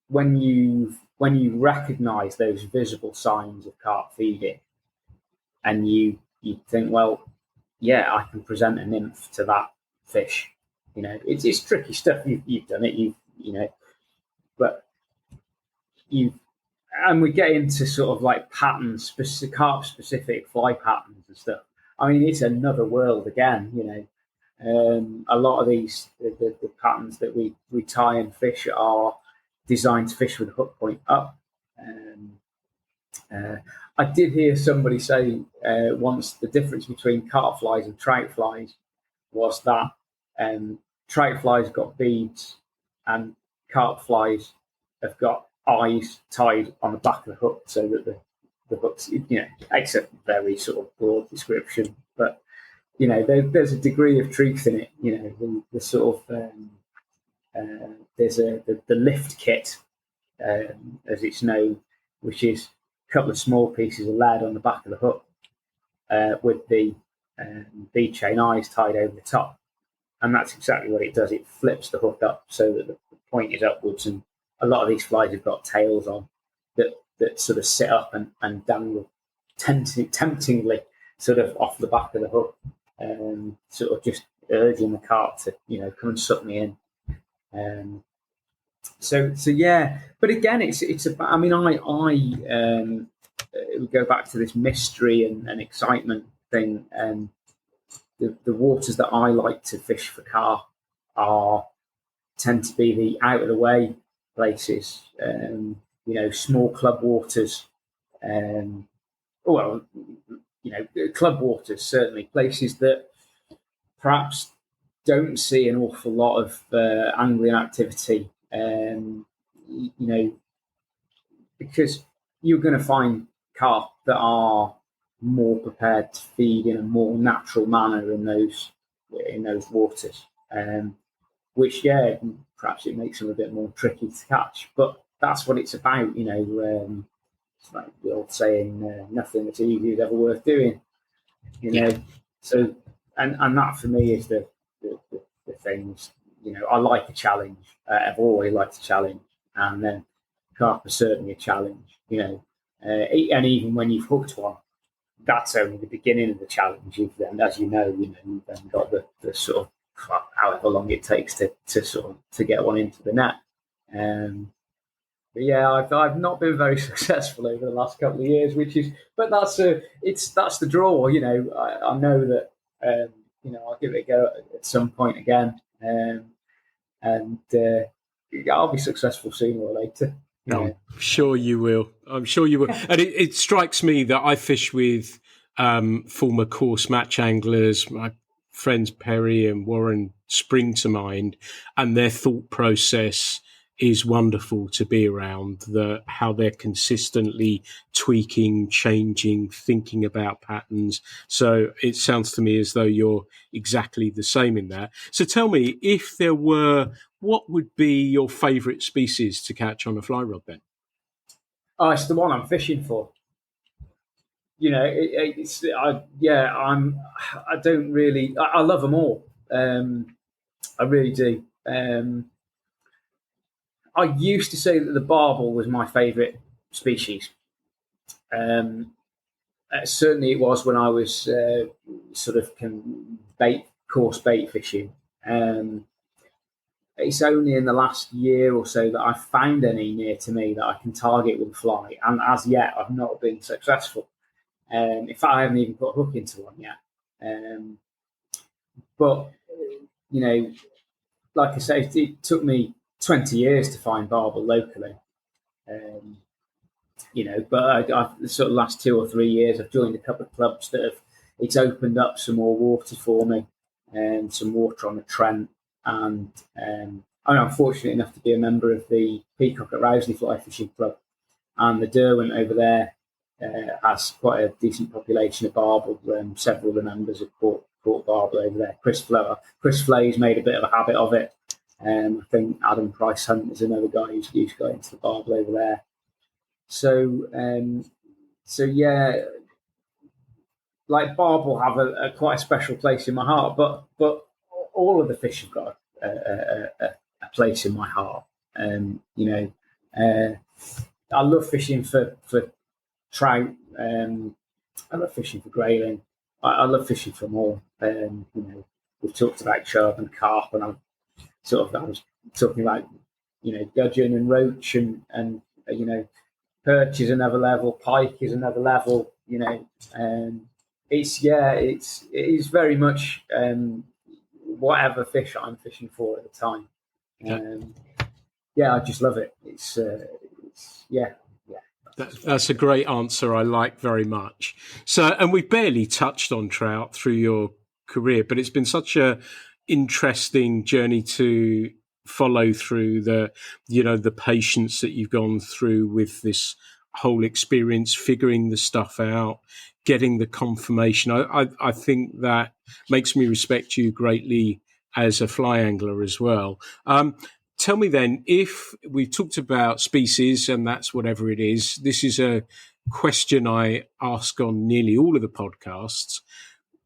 when you recognise those visible signs of carp feeding, and you think, well, yeah, I can present a nymph to that fish. It's tricky stuff. You've done it. But and we get into sort of like patterns, carp specific fly patterns and stuff. I mean, it's another world again. A lot of these the patterns that we tie and fish are designed to fish with the hook point up. I did hear somebody say once the difference between carp flies and trout flies was that trout flies got beads and carp flies have got eyes tied on the back of the hook, so that the hooks, it's a very sort of broad description, but there's a degree of truth in it. The sort of there's the lift kit, as it's known, which is a couple of small pieces of lead on the back of the hook with the bead chain eyes tied over the top, and that's exactly what it does. It flips the hook up so that the point is upwards, and a lot of these flies have got tails on that sort of sit up and dangle temptingly sort of off the back of the hook, sort of just urging the carp to come and suck me in. So yeah, but again, it's about. I mean, we go back to this mystery and excitement thing. The waters that I like to fish for carp tend to be the out of the way places. Small club waters. Club waters, certainly places that perhaps don't see an awful lot of angling activity. Because you're going to find carp that are more prepared to feed in a more natural manner in those waters, which perhaps it makes them a bit more tricky to catch. But that's what it's about, It's like the old saying, "Nothing that's easy is ever worth doing." So and that for me is the things. I like a challenge. I've always liked a challenge, and then carp is certainly a challenge. And even when you've hooked one, that's only the beginning of the challenge. You've then, as you've then got the sort of however long it takes to get one into the net. But yeah, I've not been very successful over the last couple of years, but that's the draw. I know that I'll give it a go at some point again, and I'll be successful sooner or later. I'm sure you will. And it strikes me that I fish with former coarse match anglers. My friends Perry and Warren spring to mind, and their thought process is wonderful to be around. How they're consistently tweaking, changing, thinking about patterns. So it sounds to me as though you're exactly the same in that. So tell me, if there were, what would be your favourite species to catch on a fly rod then? Oh, it's the one I'm fishing for. I don't really. I love them all. I really do. I used to say that the barbel was my favourite species. Certainly, it was when I was sort of coarse bait fishing. It's only in the last year or so that I've found any near to me that I can target with a fly, and as yet, I've not been successful. In fact, I haven't even put a hook into one yet. But like I say, it took me 20 years to find barbel locally. But I've sort of last 2 or 3 years, I've joined a couple of clubs it's opened up some more water for me, and some water on the Trent. And I'm fortunate enough to be a member of the Peacock at Rowsley Fly Fishing Club, and the Derwent over there has quite a decent population of barbel. Several of the members have caught barbel over there. Chris Flay's made a bit of a habit of it. I think Adam Price Hunt is another guy who's got into the barbel over there. So yeah, like barbel have a quite a special place in my heart, but all of the fish have got a place in my heart. I love fishing for trout. I love fishing for grayling. I love fishing for them all. We've talked about chub and carp, and I was talking about gudgeon and roach and perch is another level, pike is another level. It is very much whatever fish I'm fishing for at the time. I just love it. That's a great answer. I like very much. So, and we've barely touched on trout through your career, but it's been such a interesting journey to follow through the patience that you've gone through with this whole experience, figuring the stuff out, getting the confirmation. I think that makes me respect you greatly as a fly angler as well. Tell me then, if we've talked about species and that's whatever it is, this is a question I ask on nearly all of the podcasts.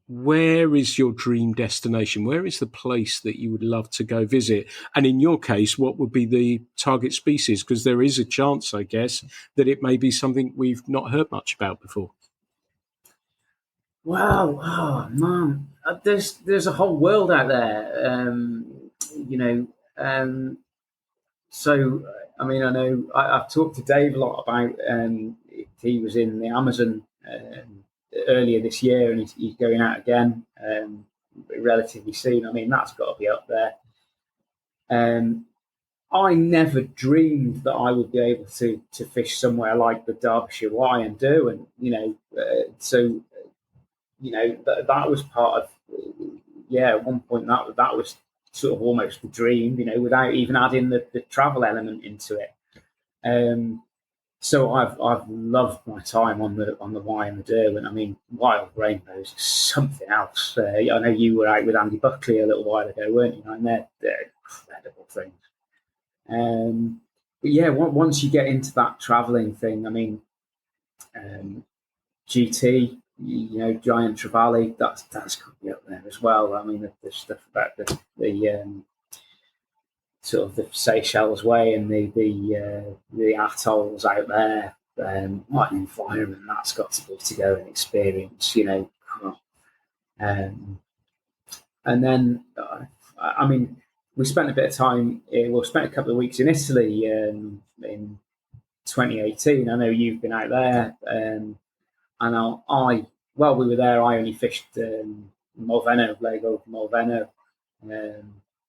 Where is your dream destination? Where is the place that you would love to go visit? And in your case, what would be the target species? Because there is a chance, I guess, that it may be something we've not heard much about before. Wow, oh, man, there's a whole world out there, So, I mean, I know I've talked to Dave a lot about. He was in the Amazon earlier this year, and he's going out again relatively soon. I mean, that's got to be up there. I never dreamed that I would be able to fish somewhere like the Derbyshire Wye and Derwent. That was part of. At one point that was sort of almost the dream, without even adding the travel element into it. So I've loved my time on the Wye and the Derwent. I mean, wild rainbows is something else. I know you were out with Andy Buckley a little while ago, weren't you? And they're incredible things. But yeah, once you get into that travelling thing, I mean, GT, Giant Trevally, that's could be up there as well. I mean, the stuff about the sort of the Seychelles Way and the atolls out there. What an environment that's got to be to go and experience, and then, I mean, we spent a bit of time. Spent a couple of weeks in Italy in 2018. I know you've been out there, and while we were there, I only fished Molveno, Lago Molveno,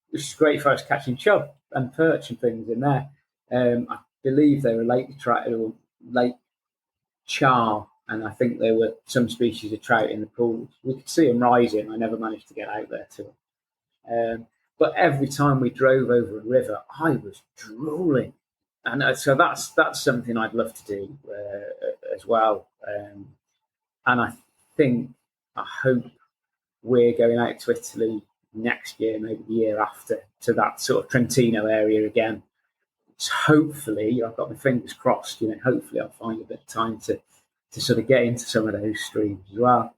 which is great for us catching chub and perch and things in there. I believe they were lake char, and I think there were some species of trout in the pools. We could see them rising. I never managed to get out there to them. But every time we drove over a river, I was drooling. And so that's something I'd love to do as well. And I hope we're going out to Italy next year, maybe the year after, to that sort of Trentino area again. So hopefully, I've got my fingers crossed, hopefully I'll find a bit of time to sort of get into some of those streams as well.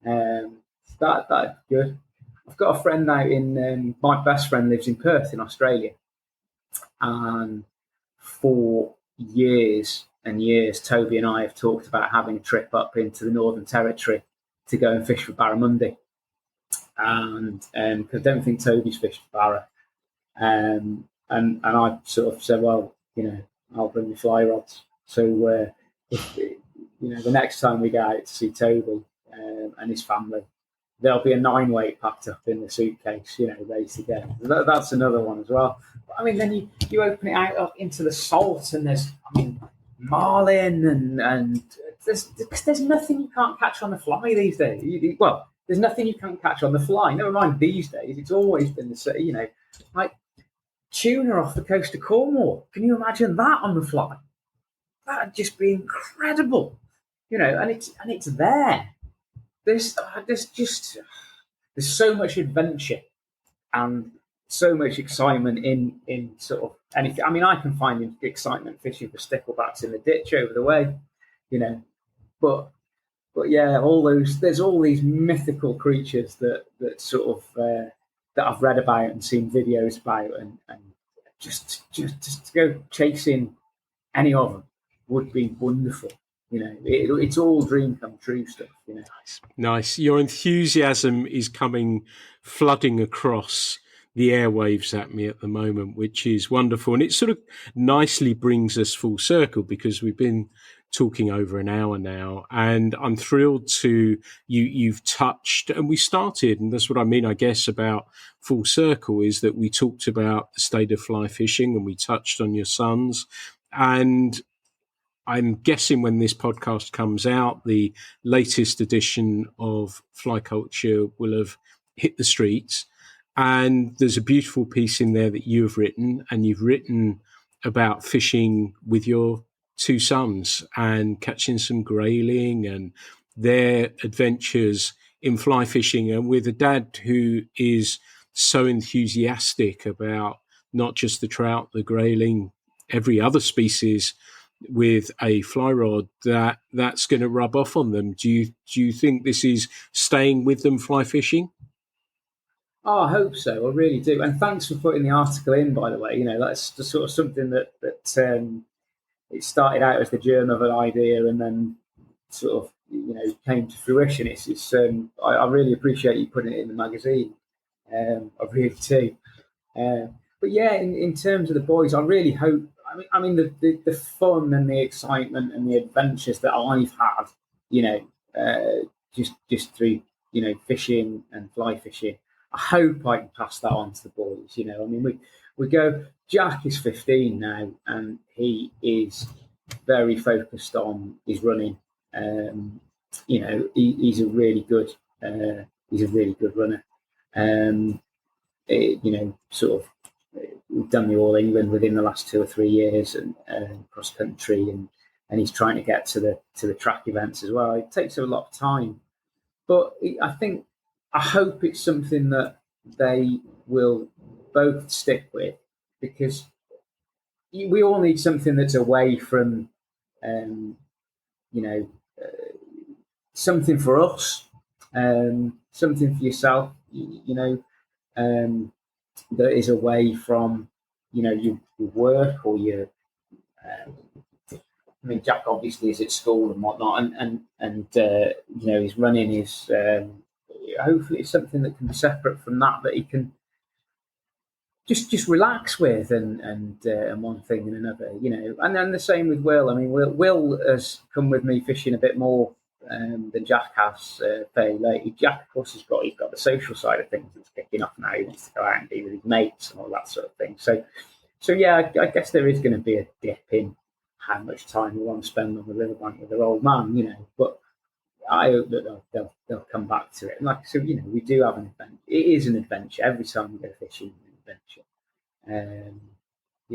That's good. I've got a friend out in my best friend lives in Perth in Australia, and for years and years, Toby and I have talked about having a trip up into the Northern Territory to go and fish for barramundi. And because I don't think Toby's fished for barra, and I sort of said, well, I'll bring the fly rods. So if, the next time we go out to see Toby and his family, there'll be a 9-weight packed up in the suitcase, ready to go. That's another one as well. But, I mean, then you open it out up into the salt, and there's, marlin, and there's nothing you can't catch on the fly these days. There's nothing you can't catch on the fly. Never mind these days. It's always been the same, like tuna off the coast of Cornwall. Can you imagine that on the fly? That'd just be incredible, and it's there. There's so much adventure and so much excitement in sort of anything. I mean, I can find excitement fishing for sticklebacks in the ditch over the way, but yeah, there's all these mythical creatures that sort of that I've read about and seen videos about, and just to go chasing any of them would be wonderful. It's all dream come true stuff. Nice. Your enthusiasm is flooding across the airwaves at me at the moment, which is wonderful. And it sort of nicely brings us full circle, because we've been talking over an hour now, and I'm thrilled to you've touched, and we started, and that's what I mean, I guess, about full circle, is that we talked about the state of fly fishing, and we touched on your sons. And I'm guessing when this podcast comes out, the latest edition of Fly Culture will have hit the streets. And there's a beautiful piece in there that you have written, and you've written about fishing with your 2 sons and catching some grayling and their adventures in fly fishing, and with a dad who is so enthusiastic about not just the trout, the grayling, every other species with a fly rod, that's going to rub off on them. Do you think this is staying with them fly fishing? Oh, I hope so. I really do. And thanks for putting the article in, by the way. That's the sort of something that it started out as the germ of an idea, and then sort of came to fruition. I really appreciate you putting it in the magazine. I really do. But yeah, in terms of the boys, I really hope. I mean, the fun and the excitement and the adventures that I've had, just through fishing and fly fishing. I hope I can pass that on to the boys. I mean, we go. Jack is 15 now, and he is very focused on his running. He's a really good runner. Sort of. We've done the All England within the last 2 or 3 years, and cross country, and he's trying to get to the track events as well. It takes a lot of time, but I hope it's something that they will both stick with, because we all need something that's away from, something for us, something for yourself, that is away from, your work or your. I mean, Jack obviously is at school and whatnot, and his running is. Hopefully, it's something that can be separate from that he can just relax with, and one thing and another, And then the same with Will. I mean, Will has come with me fishing a bit more than Jack has fairly lately. Jack, of course, he's got the social side of things that's kicking off now. He wants to go out and be with his mates and all that sort of thing. So yeah, I guess there is going to be a dip in how much time we want to spend on the riverbank with their old man, But I hope that they'll come back to it. And like I said, we do have an adventure. It is an adventure every time we go fishing. An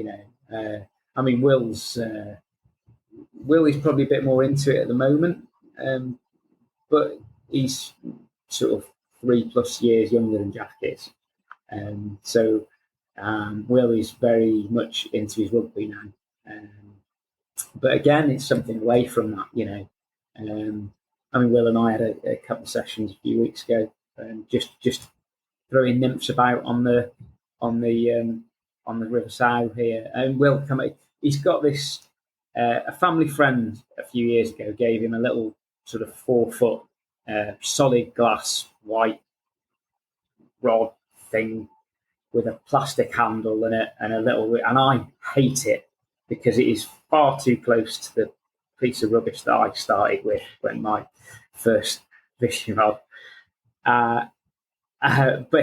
adventure. I mean, Will is probably a bit more into it at the moment. But he's sort of 3+ years younger than Jack is. So Will is very much into his rugby now. But again, it's something away from that, Will and I had a couple of sessions a few weeks ago, just throwing nymphs about on the River Sow here. And Will he's got this. A family friend a few years ago gave him a little sort of 4-foot solid glass white rod thing with a plastic handle and I hate it because it is far too close to the piece of rubbish that I started with when my first fishing rod. But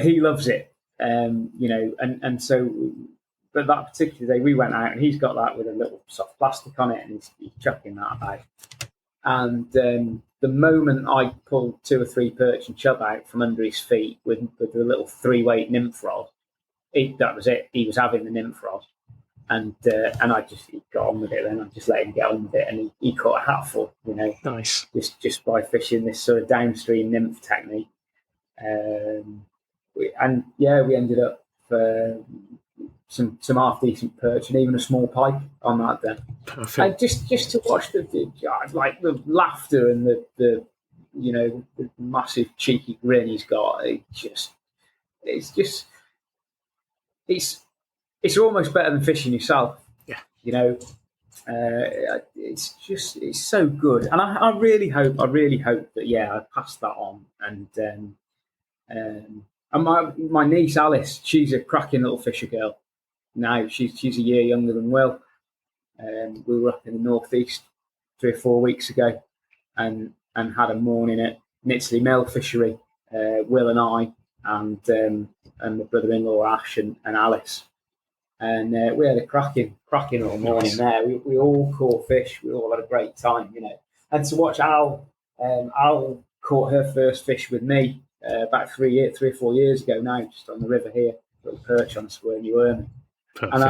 he loves it, and so. But that particular day we went out and he's got that with a little soft plastic on it and he's chucking that about. And the moment I pulled 2 or 3 perch and chub out from under his feet with the little 3-weight nymph rod, that was it. He was having the nymph rod. And I just got on with it then. I just let him get on with it and he caught a hatful, Nice. Just by fishing this sort of downstream nymph technique. We ended up some half decent perch and even a small pike on that then. Perfect. And just to watch the laughter and the massive cheeky grin he's got, it's almost better than fishing yourself. Yeah. It's so good, and I really hope that I pass that on and my niece Alice, she's a cracking little fisher girl. Now she's a year younger than Will. We were up in the northeast 3 or 4 weeks ago, and had a morning at Nitsley Mill Fishery. Will and I, and my brother-in-law Ash and Alice, and we had a cracking all morning there. We all caught fish. We all had a great time, And to watch Al caught her first fish with me about 3 or 4 years ago now, just on the river here, little perch on a squirmy worm. Perfect. And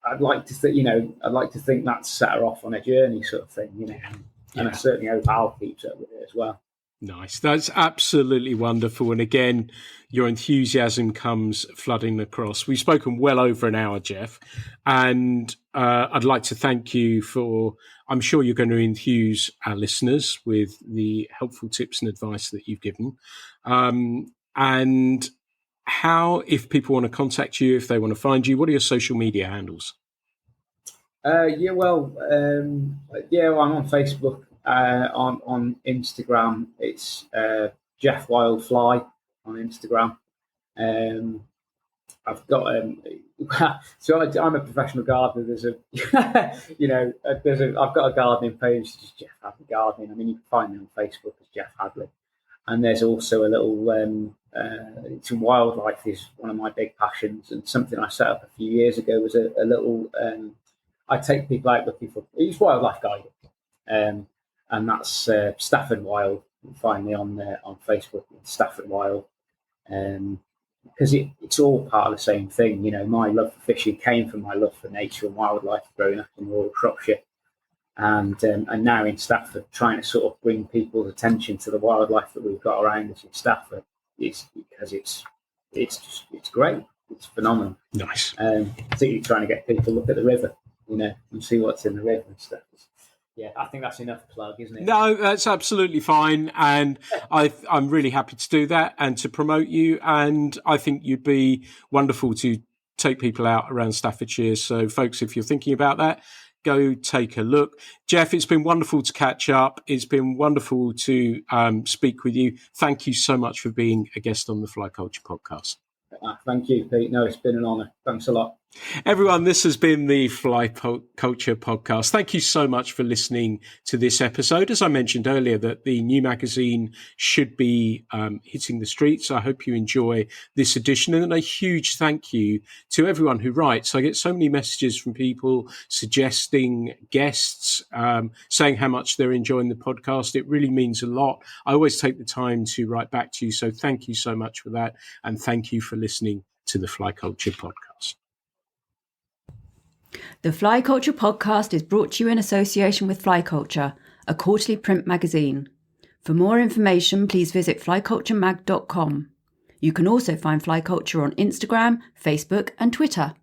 I'd like to think that's set her off on a journey, sort of thing, And I certainly hope Al keeps up with it as well. Nice. That's absolutely wonderful. And again, your enthusiasm comes flooding across. We've spoken well over an hour, Geoff, and I'd like to thank you for, I'm sure you're going to enthuse our listeners with the helpful tips and advice that you've given. And how, if people want to contact you, if they want to find you, what are your social media handles? I'm on Facebook. On Instagram, it's Geoff Wildfly on Instagram. I've got so I'm a professional gardener. There's I've got a gardening page, just Geoff Hadley Gardening. I mean, you can find me on Facebook as Geoff Hadley, and there's also a little. Some wildlife is one of my big passions, and something I set up a few years ago was a little. I take people out looking for. It's wildlife guiding. And that's Stafford Wild. You can find me on Facebook, Stafford Wild, because it's all part of the same thing. My love for fishing came from my love for nature and wildlife growing up in rural Shropshire, and now in Stafford, trying to sort of bring people's attention to the wildlife that we've got around us in Stafford. It's because it's great. It's phenomenal. Nice. Particularly trying to get people to look at the river, and see what's in the river and stuff. Yeah, I think that's enough plug, isn't it? No, that's absolutely fine. And I'm really happy to do that and to promote you. And I think you'd be wonderful to take people out around Staffordshire. So, folks, if you're thinking about that, go take a look. Geoff, it's been wonderful to catch up. It's been wonderful to speak with you. Thank you so much for being a guest on the Fly Culture podcast. Thank you, Pete. No, it's been an honour. Thanks a lot. Everyone, this has been the Fly Culture podcast. Thank you so much for listening to this episode. As I mentioned earlier, that the new magazine should be hitting the streets. I hope you enjoy this edition. And a huge thank you to everyone who writes. I get so many messages from people suggesting guests, saying how much they're enjoying the podcast. It really means a lot. I always take the time to write back to you. So thank you so much for that. And thank you for listening to the Fly Culture podcast. The Fly Culture podcast is brought to you in association with Fly Culture, a quarterly print magazine. For more information, please visit flyculturemag.com. You can also find Fly Culture on Instagram, Facebook, and Twitter.